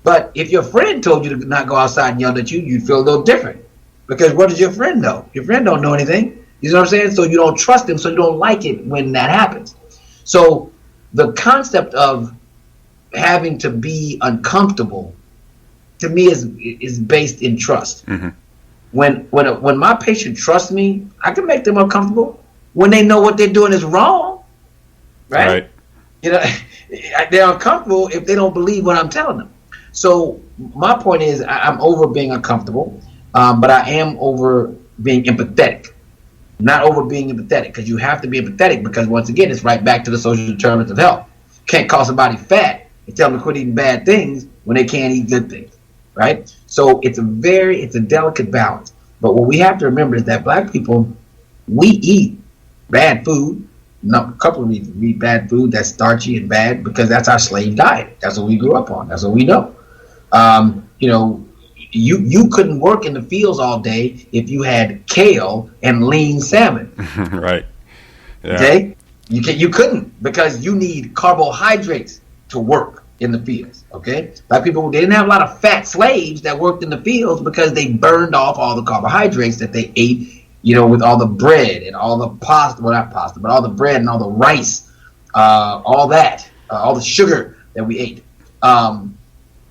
But if your friend told you to not go outside and yelled at you, you'd feel a little different because what does your friend know? Your friend don't know anything. You know what I'm saying? So you don't trust him, so you don't like it when that happens. So the concept of having to be uncomfortable, to me, is based in trust. Mm-hmm. When my patient trusts me, I can make them uncomfortable when they know what they're doing is wrong, right? They're uncomfortable if they don't believe what I'm telling them. So my point is, I'm over being uncomfortable, but I am over being empathetic. Not over being empathetic, because you have to be empathetic, because once again, it's right back to the social determinants of health. Can't call somebody fat and tell them to quit eating bad things when they can't eat good things, right? So it's a delicate balance. But what we have to remember is that black people, we eat bad food. A couple of reasons. We eat bad food that's starchy and bad because that's our slave diet. That's what we grew up on. That's what we know. You couldn't work in the fields all day if you had kale and lean salmon. Right. Yeah. Okay? You couldn't, because you need carbohydrates to work in the fields. Okay? Black people, they didn't have a lot of fat slaves that worked in the fields because they burned off all the carbohydrates that they ate, with all the bread and all the pasta, well, not pasta, but all the bread and all the rice, all the sugar that we ate.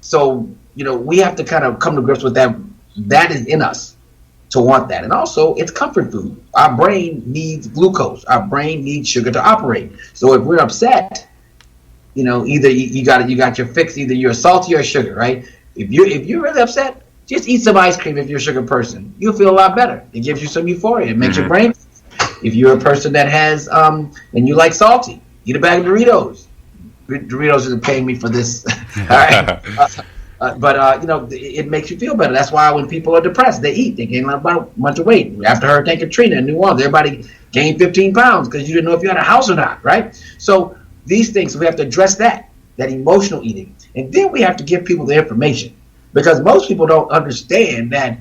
So, we have to kind of come to grips with that. That is in us to want that. And also, it's comfort food. Our brain needs glucose. Our brain needs sugar to operate. So if we're upset, either you got your fix. Either you're salty or sugar, right? If you're really upset, just eat some ice cream if you're a sugar person. You'll feel a lot better. It gives you some euphoria. It makes your brain. If you're a person that has, and you like salty, eat a bag of Doritos. Doritos isn't paying me for this. All right. But it makes you feel better. That's why when people are depressed, they eat. They gain a bunch of weight. After Hurricane Katrina in New Orleans, everybody gained 15 pounds because you didn't know if you had a house or not, right? So these things, we have to address that emotional eating. And then we have to give people the information. Because most people don't understand that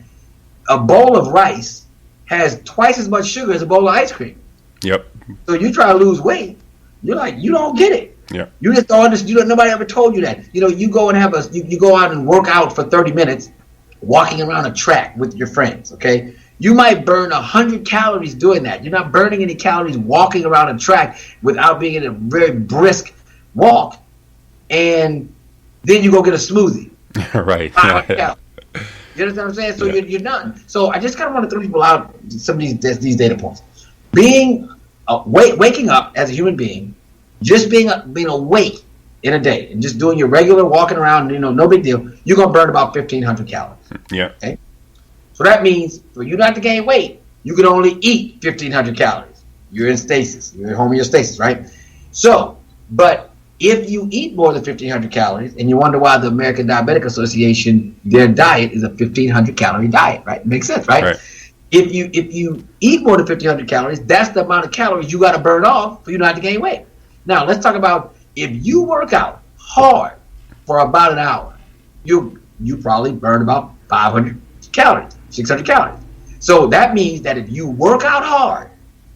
a bowl of rice has twice as much sugar as a bowl of ice cream. Yep. So you try to lose weight, you're like, you don't get it. Yeah. You just don't understand. Nobody ever told you that. You go and you go out and work out for 30 minutes, walking around a track with your friends. Okay. You might burn 100 calories doing that. You're not burning any calories walking around a track without being in a very brisk walk. And then you go get a smoothie. Right. Yeah. You understand what I'm saying? So you're done. So I just kind of want to throw people out some of these data points. Being waking up as a human being, just being awake in a day and just doing your regular walking around, no big deal, you're going to burn about 1,500 calories. Yeah. Okay. So that means for you not to gain weight, you can only eat 1,500 calories. You're in stasis. You're in homeostasis, right? So, but if you eat more than 1,500 calories, and you wonder why the American Diabetic Association, their diet is a 1,500 calorie diet, right? Makes sense, right? If you eat more than 1,500 calories, that's the amount of calories you got to burn off for you not to gain weight. Now, let's talk about if you work out hard for about an hour, you probably burn about 500 calories, 600 calories. So that means that if you work out hard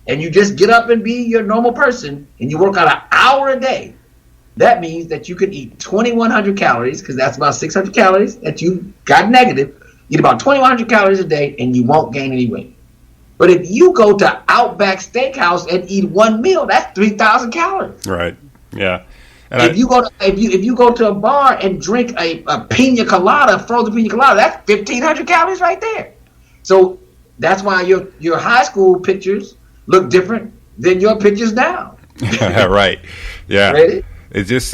and you just get up and be your normal person and you work out an hour a day, that means that you can eat 2,100 calories, because that's about 600 calories that you got negative. Eat about 2,100 calories a day and you won't gain any weight. But if you go to Outback Steakhouse and eat one meal, that's 3,000 calories. Right. Yeah. And if you go to a bar and drink a pina colada, frozen pina colada, that's 1,500 calories right there. So that's why your high school pictures look different than your pictures now. Right. Yeah. Ready? It's just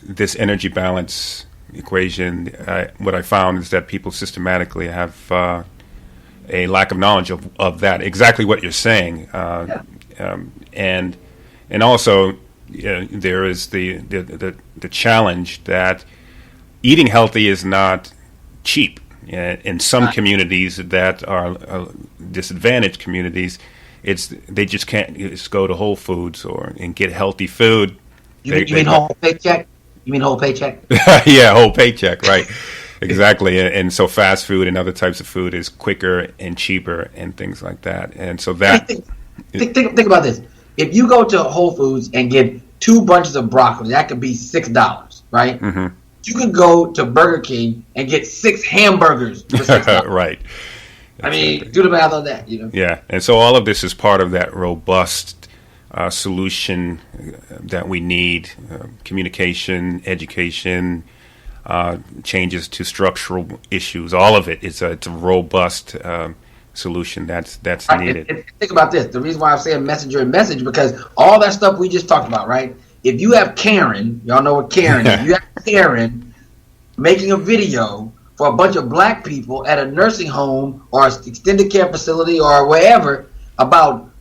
this energy balance equation. What I found is that people systematically have a lack of knowledge of that. Exactly what you're saying, and also there is the challenge that eating healthy is not cheap. In some communities that are disadvantaged communities, they just can't just go to Whole Foods and get healthy food. You mean whole paycheck? You mean whole paycheck? Yeah, whole paycheck, right. Exactly. And so fast food and other types of food is quicker and cheaper and things like that. And so that... Think about this. If you go to Whole Foods and get 2 bunches of broccoli, that could be $6, right? Mm-hmm. You can go to Burger King and get 6 hamburgers for $6. Right. I mean, do the math on that, Yeah, and so all of this is part of that robust solution that we need: communication, education, changes to structural issues. All of it is it's a robust solution that's needed. And think about this: the reason why I'm saying messenger and message, because all that stuff we just talked about, right? If you have Karen, y'all know what Karen is. You have Karen making a video for a bunch of black people at a nursing home or an extended care facility or wherever about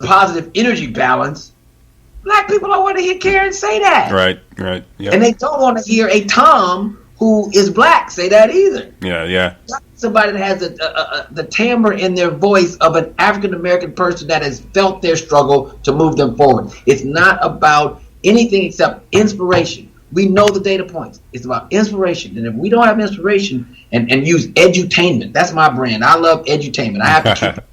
positive energy balance. Black people don't want to hear Karen say that. Right. Yep. And they don't want to hear a Tom who is black say that either. Yeah. Somebody that has the timbre in their voice of an African American person that has felt their struggle to move them forward. It's not about anything except inspiration. We know the data points. It's about inspiration. And if we don't have inspiration and use edutainment, that's my brand. I love edutainment. I have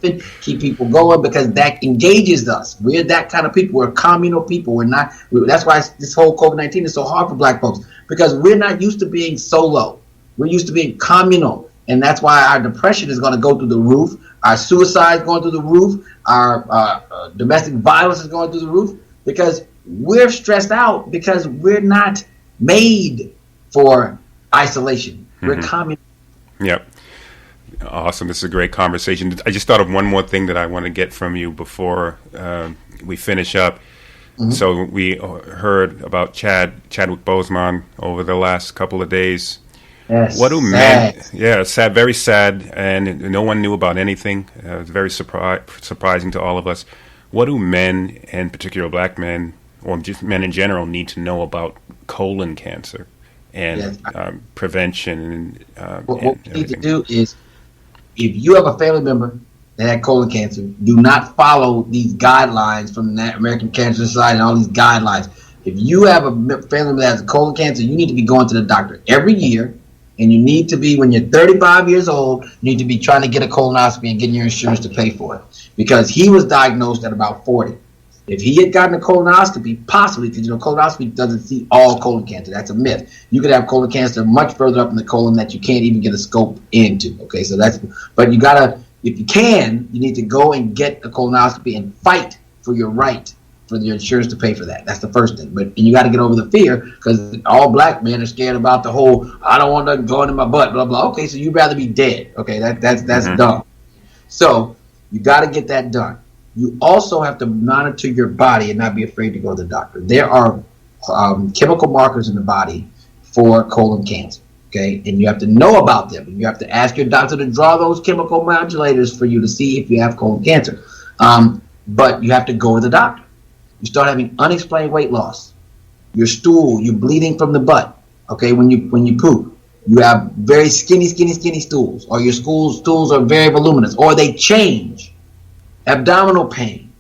to keep people going because that engages us. We're that kind of people. We're communal people. That's why this whole COVID-19 is so hard for black folks, because we're not used to being solo. We're used to being communal. And that's why our depression is going to go through the roof. Our suicide is going through the roof. Our domestic violence is going through the roof, because we're stressed out because we're not made for isolation. We're communal. Yep. Awesome. This is a great conversation. I just thought of one more thing that I want to get from you before we finish up. Mm-hmm. So we heard about Chadwick Boseman over the last couple of days. Yes. What do men? Yeah, sad, very sad, and no one knew about anything. It was very surprising to all of us. What do men, and particularly black men, or just men in general, need to know about colon cancer and prevention? What we need to do is, if you have a family member that had colon cancer, do not follow these guidelines from the American Cancer Society and all these guidelines. If you have a family member that has colon cancer, you need to be going to the doctor every year. And you need to be, when you're 35 years old, you need to be trying to get a colonoscopy and getting your insurance to pay for it. Because he was diagnosed at about 40. If he had gotten a colonoscopy, possibly, because colonoscopy doesn't see all colon cancer. That's a myth. You could have colon cancer much further up in the colon that you can't even get a scope into. Okay, so but you gotta, if you can, you need to go and get a colonoscopy and fight for your right for your insurance to pay for that. That's the first thing. But you got to get over the fear, because all black men are scared about the whole, I don't want nothing going in my butt, blah, blah. Okay, so you'd rather be dead. Okay, that's dumb. So you got to get that done. you also have to monitor your body and not be afraid to go to the doctor. There are chemical markers in the body for colon cancer, okay? And you have to know about them. And you have to ask your doctor to draw those chemical modulators for you to see if you have colon cancer. But you have to go to the doctor. You start having unexplained weight loss. Your stool, you're bleeding from the butt, okay, when you poop. You have very skinny stools, or your stools are very voluminous, or they change. Abdominal pain,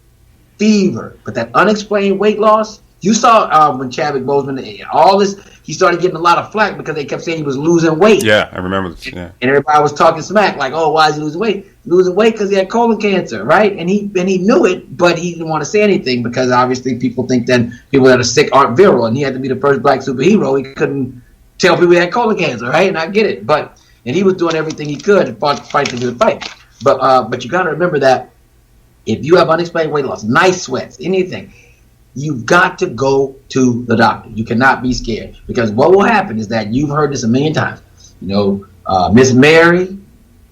fever, but that unexplained weight loss. You saw when Chadwick Boseman, all this, he started getting a lot of flack because they kept saying he was losing weight. Yeah, I remember this. Yeah. And everybody was talking smack, like, oh, why is he losing weight? Losing weight because he had colon cancer, right? And he knew it, but he didn't want to say anything because obviously people think that people that are sick aren't virile, and he had to be the first black superhero. He couldn't tell people he had colon cancer, right? And I get it, and he was doing everything he could to fight to do the fight. But you got to remember that if you have unexplained weight loss, night sweats, anything, you've got to go to the doctor. You cannot be scared, because what will happen is that you've heard this a million times. Miss Mary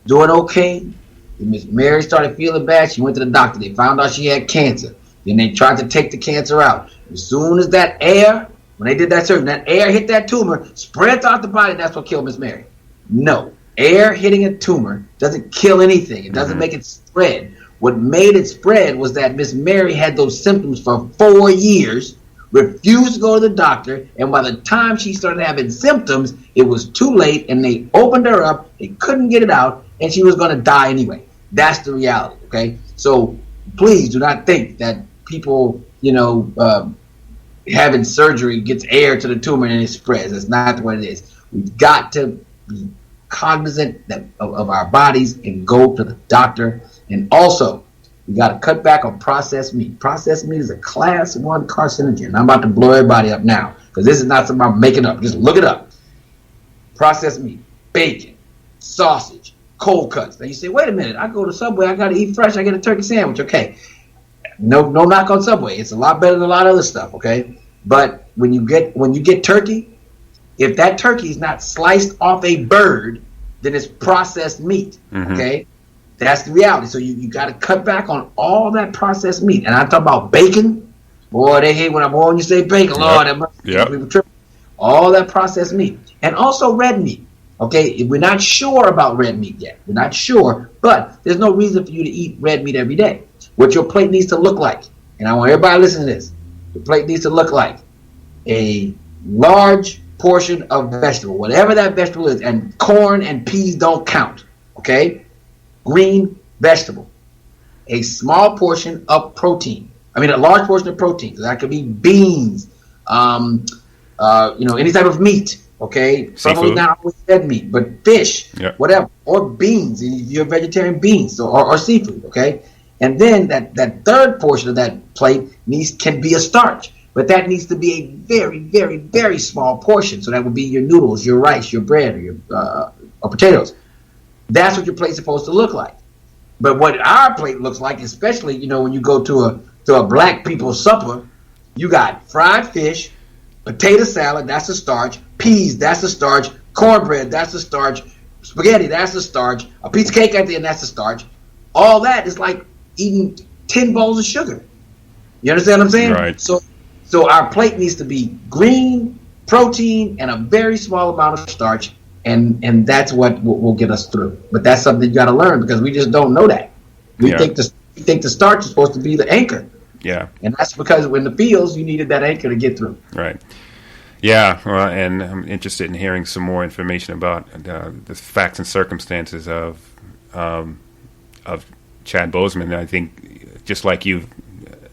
doing okay. Miss Mary started feeling bad. She went to the doctor. They found out she had cancer. Then they tried to take the cancer out. As soon as that air, when they did that surgery, that air hit that tumor, spread throughout the body, and that's what killed Miss Mary. No, air hitting a tumor doesn't kill anything. It doesn't make it spread. What made it spread was that Miss Mary had those symptoms for 4 years, refused to go to the doctor, and by the time she started having symptoms, it was too late, and they opened her up, they couldn't get it out, and she was going to die anyway. That's the reality, okay? So please do not think that people, having surgery gets air to the tumor and it spreads. That's not what it is. We've got to be cognizant of our bodies and go to the doctor. And also, we got to cut back on processed meat. Processed meat is a class 1 carcinogen. I'm about to blow everybody up now, because this is not something I'm making up. Just look it up. Processed meat, bacon, sausage, cold cuts. Now you say, wait a minute, I go to Subway, I got to eat fresh, I get a turkey sandwich. Okay, no knock on Subway. It's a lot better than a lot of other stuff, okay? But when you get turkey, if that turkey is not sliced off a bird, then it's processed meat, okay? That's the reality. So you got to cut back on all that processed meat. And I talk about bacon. Boy, they hate when you say bacon. Lord, people tripping. All that processed meat. And also red meat. Okay, we're not sure about red meat yet. We're not sure, but there's no reason for you to eat red meat every day. What your plate needs to look like, and I want everybody to listen to this, the plate needs to look like a large portion of vegetable, whatever that vegetable is, and corn and peas don't count, okay? Green vegetable. A small portion of protein. I mean, a large portion of protein. That could be beans, any type of meat. Okay, probably not always red meat, but fish, whatever, or beans. If you're a vegetarian, beans or seafood. Okay, and then that third portion of that plate can be a starch, but that needs to be a very, very, very small portion. So that would be your noodles, your rice, your bread, or your or potatoes. That's what your plate's supposed to look like. But what our plate looks like, especially when you go to a black people's supper, you got fried fish, potato salad, that's a starch. Peas, that's a starch. Cornbread, that's a starch. Spaghetti, that's a starch. A piece of cake at the end, that's a starch. All that is like eating 10 bowls of sugar. You understand what I'm saying? Right. So our plate needs to be green, protein, and a very small amount of starch, and that's what will get us through. But that's something you got to learn, because we just don't know that. We think the starch is supposed to be the anchor. Yeah. And that's because in the fields, you needed that anchor to get through. Right. Yeah, well, and I'm interested in hearing some more information about the facts and circumstances of Chad Boseman. I think, just like you've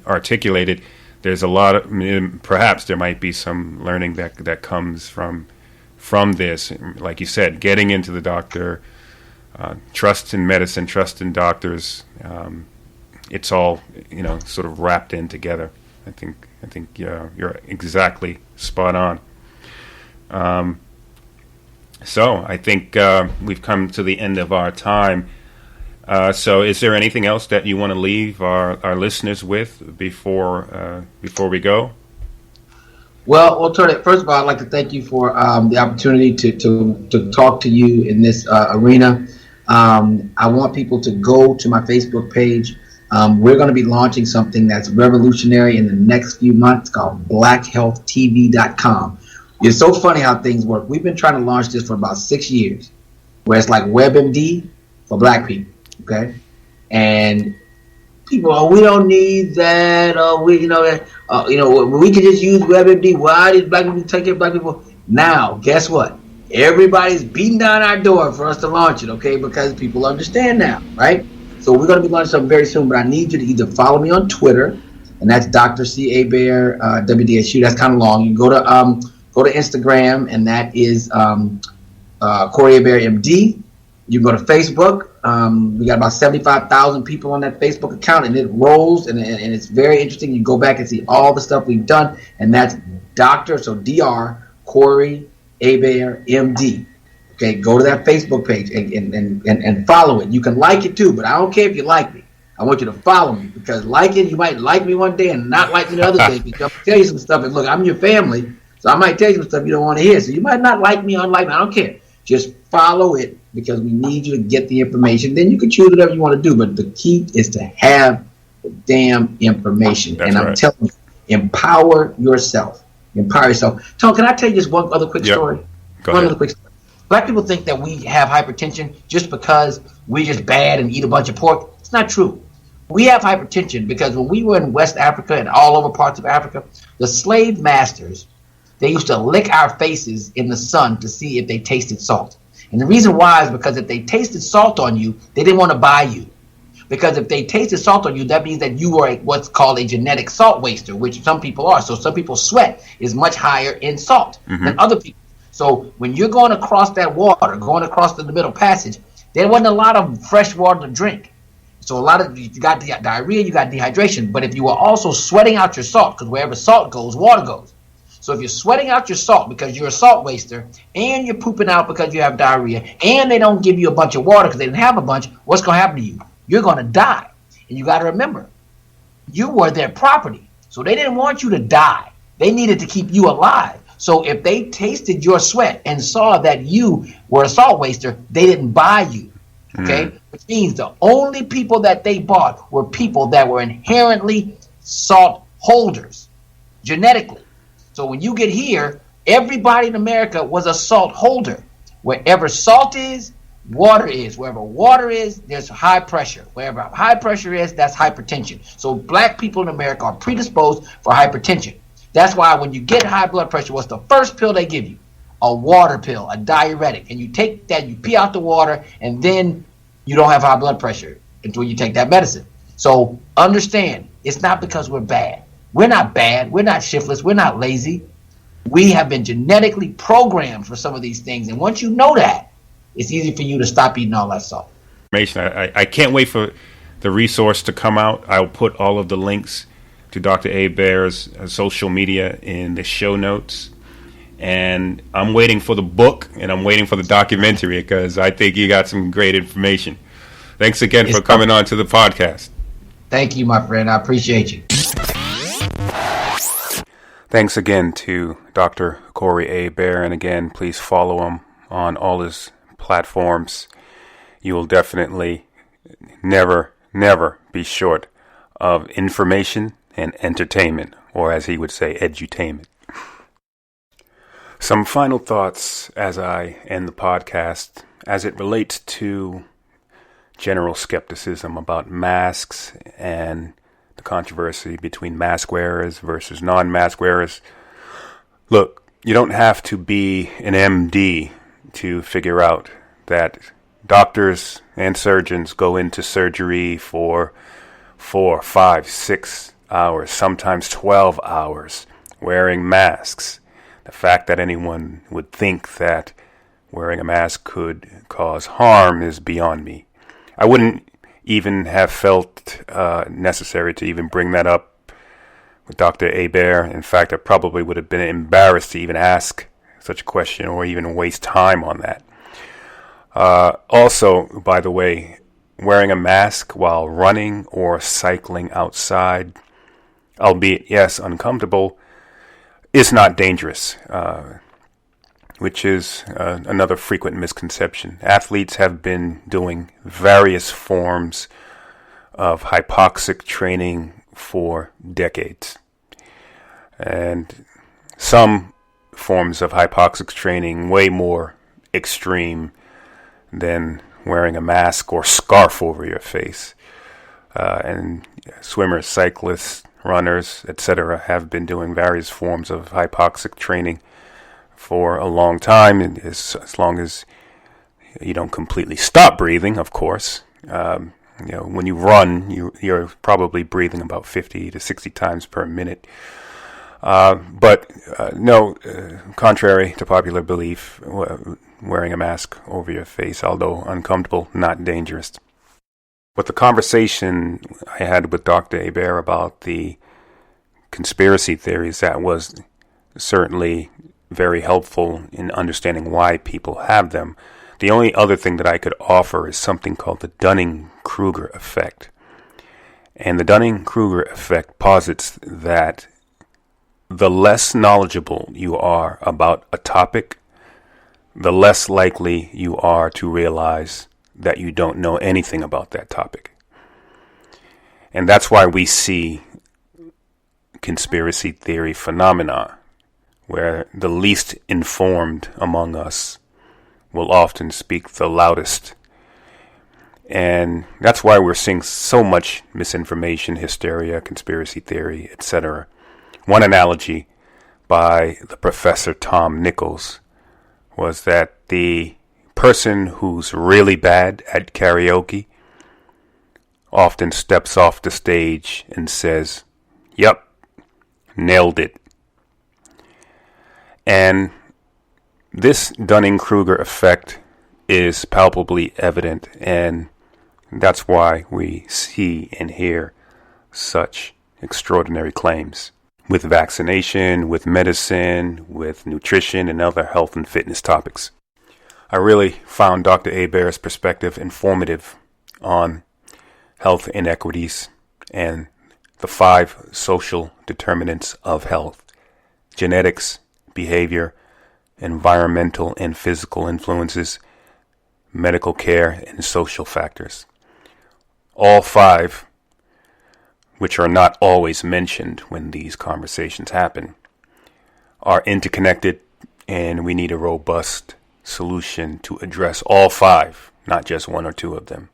articulated, there's a lot of, perhaps there might be some learning that comes from this. Like you said, getting into the doctor, trust in medicine, trust in doctors. It's all sort of wrapped in together. I think you're exactly spot on. So I think we've come to the end of our time. So is there anything else that you want to leave our listeners with before we go? Well, Turner, first of all, I'd like to thank you for the opportunity to talk to you in this arena. I want people to go to my Facebook page We're going to be launching something that's revolutionary in the next few months called blackhealthtv.com. It's so funny how things work. We've been trying to launch this for about 6 years, where it's like WebMD for black people, okay? And people, we don't need that, we can just use WebMD. Why did black people take care of black people? Now, guess what? Everybody's beating down our door for us to launch it, okay? Because people understand now, right? So we're going to be launching something very soon, but I need you to either follow me on Twitter, and that's Dr. C. Hebert, WDSU. That's kind of long. You can go to Instagram, and that is Corey Hebert, MD. You can go to Facebook. We got about 75,000 people on that Facebook account, and it rolls, and it's very interesting. You go back and see all the stuff we've done, and that's Dr. Corey Hebert, MD. Okay, go to that Facebook page and follow it. You can like it too, but I don't care if you like me. I want you to follow me, because you might like me one day and not like me the other day. Because I'm tell you some stuff, and look, I'm your family, so I might tell you some stuff you don't want to hear. So you might not like me, unlike me. I don't care. Just follow it, because we need you to get the information. Then you can choose whatever you want to do, but the key is to have the damn information. That's and I'm right. telling you, empower yourself. Empower yourself. Tom, can I tell you just one other quick story? Go ahead. Other quick story. Black people think that we have hypertension just because we're just bad and eat a bunch of pork. It's not true. We have hypertension because when we were in West Africa and all over parts of Africa, the slave masters, they used to lick our faces in the sun to see if they tasted salt. And the reason why is because if they tasted salt on you, they didn't want to buy you. Because if they tasted salt on you, that means that you are what's called a genetic salt waster, which some people are. So some people's sweat is much higher in salt than other people. So when you're going across that water, going across the middle passage, there wasn't a lot of fresh water to drink. So you got diarrhea, you got dehydration. But if you are also sweating out your salt, because wherever salt goes, water goes. So if you're sweating out your salt because you're a salt waster, and you're pooping out because you have diarrhea, and they don't give you a bunch of water because they didn't have a bunch, what's going to happen to you? You're going to die. And you got to remember, you were their property. So they didn't want you to die. They needed to keep you alive. So if they tasted your sweat and saw that you were a salt waster, they didn't buy you. Okay? Which means the only people that they bought were people that were inherently salt holders, genetically. So when you get here, everybody in America was a salt holder. Wherever salt is, water is. Wherever water is, there's high pressure. Wherever high pressure is, that's hypertension. So black people in America are predisposed for hypertension. That's why when you get high blood pressure, what's the first pill they give you? A water pill, a diuretic. And you take that, you pee out the water, and then you don't have high blood pressure until you take that medicine. So understand, it's not because we're bad. We're not bad. We're not shiftless. We're not lazy. We have been genetically programmed for some of these things. And once you know that, it's easy for you to stop eating all that salt. I can't wait for the resource to come out. I'll put all of the links to Dr. Hebert's social media in the show notes. And I'm waiting for the book, and I'm waiting for the documentary, because I think you got some great information. Thanks again for coming on to the podcast. Thank you, my friend. I appreciate you. Thanks again to Dr. Corey Hebert, and again, please follow him on all his platforms. You will definitely never be short of information and entertainment, or as he would say, edutainment. Some final thoughts as I end the podcast as it relates to general skepticism about masks and the controversy between mask wearers versus non-mask wearers. Look, you don't have to be an MD to figure out that doctors and surgeons go into surgery for 4, 5, 6 hours, sometimes 12 hours, wearing masks. The fact that anyone would think that wearing a mask could cause harm is beyond me. I wouldn't even have felt necessary to even bring that up with Dr. Hebert. In fact, I probably would have been embarrassed to even ask such a question or even waste time on that. Also, by the way, wearing a mask while running or cycling outside, albeit, yes, uncomfortable, is not dangerous, which is another frequent misconception. Athletes have been doing various forms of hypoxic training for decades. And some forms of hypoxic training way more extreme than wearing a mask or scarf over your face. And swimmers, cyclists, runners, etc. have been doing various forms of hypoxic training for a long time, and as long as you don't completely stop breathing, of course. When you run, you're probably breathing about 50 to 60 times per minute. But contrary to popular belief, wearing a mask over your face, although uncomfortable, not dangerous. But the conversation I had with Dr. Hebert about the conspiracy theories, that was certainly very helpful in understanding why people have them. The only other thing that I could offer is something called the Dunning-Kruger effect. And the Dunning-Kruger effect posits that the less knowledgeable you are about a topic, the less likely you are to realize that you don't know anything about that topic. And that's why we see conspiracy theory phenomena, where the least informed among us will often speak the loudest. And that's why we're seeing so much misinformation, hysteria, conspiracy theory, etc. One analogy by the professor Tom Nichols was that the person who's really bad at karaoke often steps off the stage and says, "Yep, nailed it." And this Dunning-Kruger effect is palpably evident, and that's why we see and hear such extraordinary claims with vaccination, with medicine, with nutrition, and other health and fitness topics. I really found Dr. Hebert's perspective informative on health inequities and the 5 social determinants of health: genetics, behavior, environmental and physical influences, medical care, and social factors. All 5, which are not always mentioned when these conversations happen, are interconnected, and we need a robust solution to address all 5, not just 1 or 2 of them.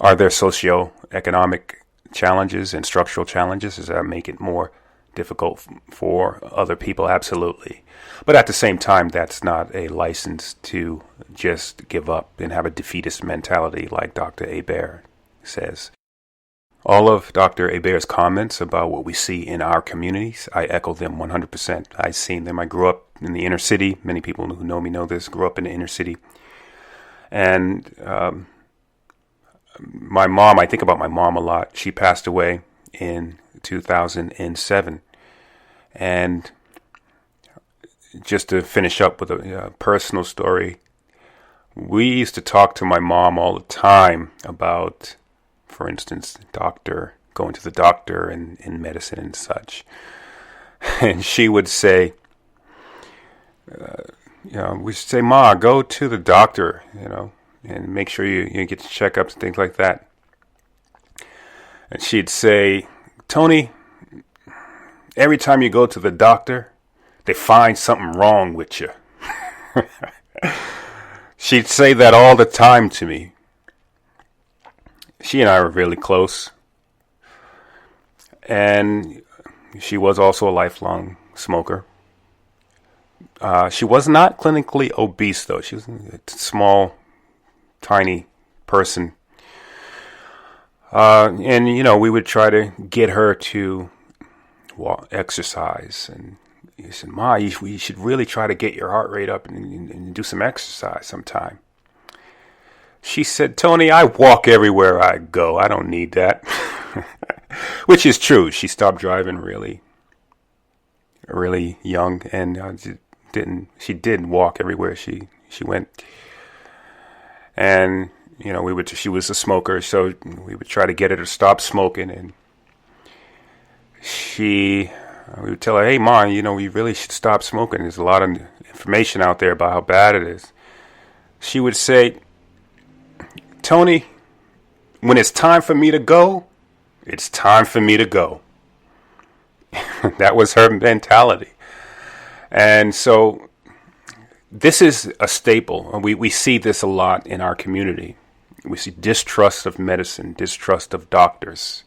Are there socioeconomic challenges and structural challenges? Does that make it more difficult for other people? Absolutely. But at the same time, that's not a license to just give up and have a defeatist mentality like Dr. Hebert says. All of Dr. Hebert's comments about what we see in our communities, I echo them 100%. I've seen them. I grew up in the inner city. Many people who know me know this. Grew up in the inner city. And my mom, I think about my mom a lot. She passed away in 2007. And just to finish up with a personal story, we used to talk to my mom all the time about, for instance, going to the doctor and medicine and such. And she would say, we say, "Ma, go to the doctor, and make sure you get checkups and things like that." And she'd say, "Tony, every time you go to the doctor, they find something wrong with you." She'd say that all the time to me. She and I were really close. And she was also a lifelong smoker. She was not clinically obese, though. She was a small, tiny person. And we would try to get her to exercise. And he said, "Ma, you should really try to get your heart rate up and do some exercise sometime." She said, "Tony, I walk everywhere I go. I don't need that." Which is true. She stopped driving really young, and she did walk everywhere she went. And she was a smoker, so we would try to get her to stop smoking, and we would tell her, "Hey, Ma, you really should stop smoking. There's a lot of information out there about how bad it is." She would say, "Tony, when it's time for me to go, It's time for me to go. That was her mentality. And so this is a staple. We see this a lot in our community. We see distrust of medicine, distrust of doctors.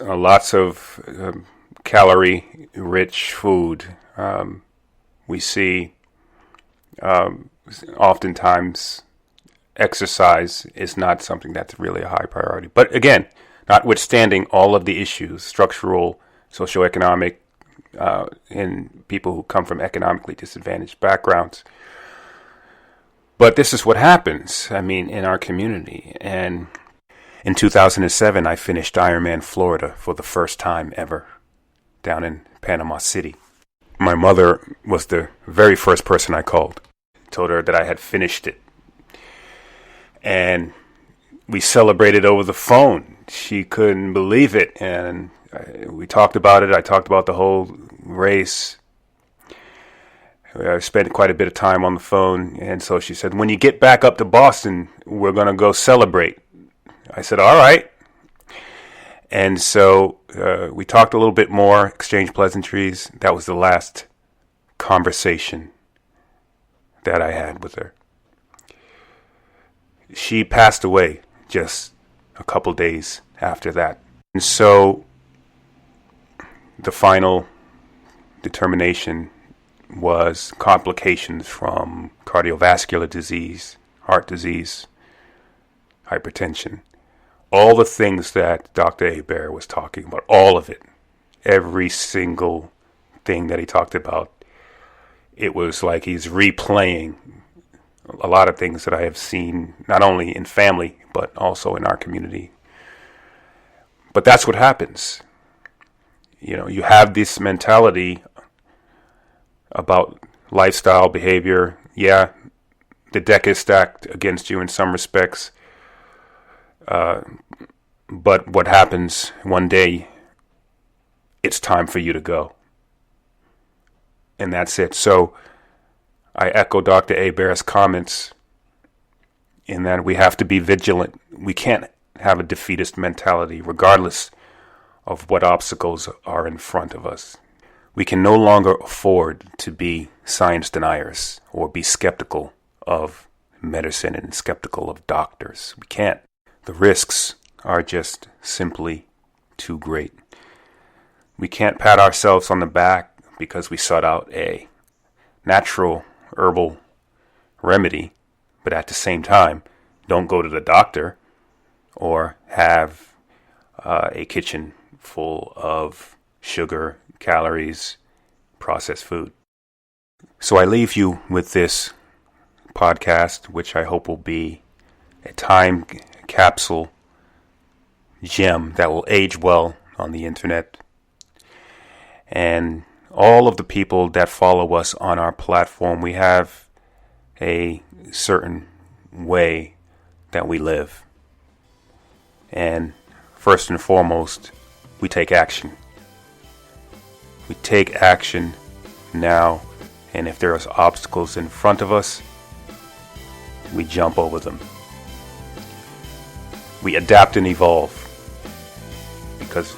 Lots of calorie-rich food. We see oftentimes exercise is not something that's really a high priority. But again, notwithstanding all of the issues, structural, socioeconomic, in people who come from economically disadvantaged backgrounds. But this is what happens, in our community. And in 2007, I finished Ironman Florida for the first time ever down in Panama City. My mother was the very first person I called. Told her that I had finished it. And we celebrated over the phone. She couldn't believe it. And we talked about it. I talked about the whole race. I spent quite a bit of time on the phone. And so she said, when you get back up to Boston, we're going to go celebrate. I said, all right. And so we talked a little bit more, exchanged pleasantries. That was the last conversation that I had with her. She passed away just a couple days after that. And so the final determination was complications from cardiovascular disease, heart disease, hypertension. All the things that Dr. Hebert was talking about, all of it, every single thing that he talked about, it was like he's replaying a lot of things that I have seen, not only in family, but also in our community. But that's what happens. You have this mentality about lifestyle, behavior. Yeah, the deck is stacked against you in some respects. But what happens one day, it's time for you to go. And that's it. So I echo Dr. Hebert's comments in that we have to be vigilant. We can't have a defeatist mentality regardless of what obstacles are in front of us. We can no longer afford to be science deniers or be skeptical of medicine and skeptical of doctors. We can't. The risks are just simply too great. We can't pat ourselves on the back because we sought out a natural herbal remedy, but at the same time, don't go to the doctor or have a kitchen full of sugar, calories, processed food. So I leave you with this podcast, which I hope will be a time capsule gem that will age well on the internet. And all of the people that follow us on our platform, we have a certain way that we live. And first and foremost, we take action. We take action now, and if there are obstacles in front of us, we jump over them. We adapt and evolve, because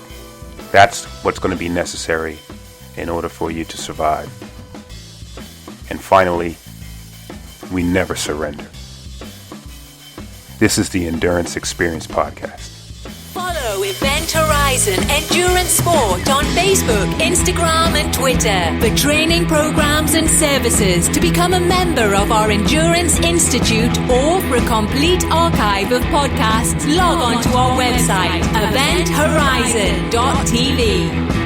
that's what's going to be necessary in order for you to survive. And finally, we never surrender. This is the Endurance Experience Podcast. Follow Event Horizon Endurance Sport on Facebook, Instagram and Twitter for training programs and services. To become a member of our Endurance Institute or for a complete archive of podcasts, log on to our website, eventhorizon.tv.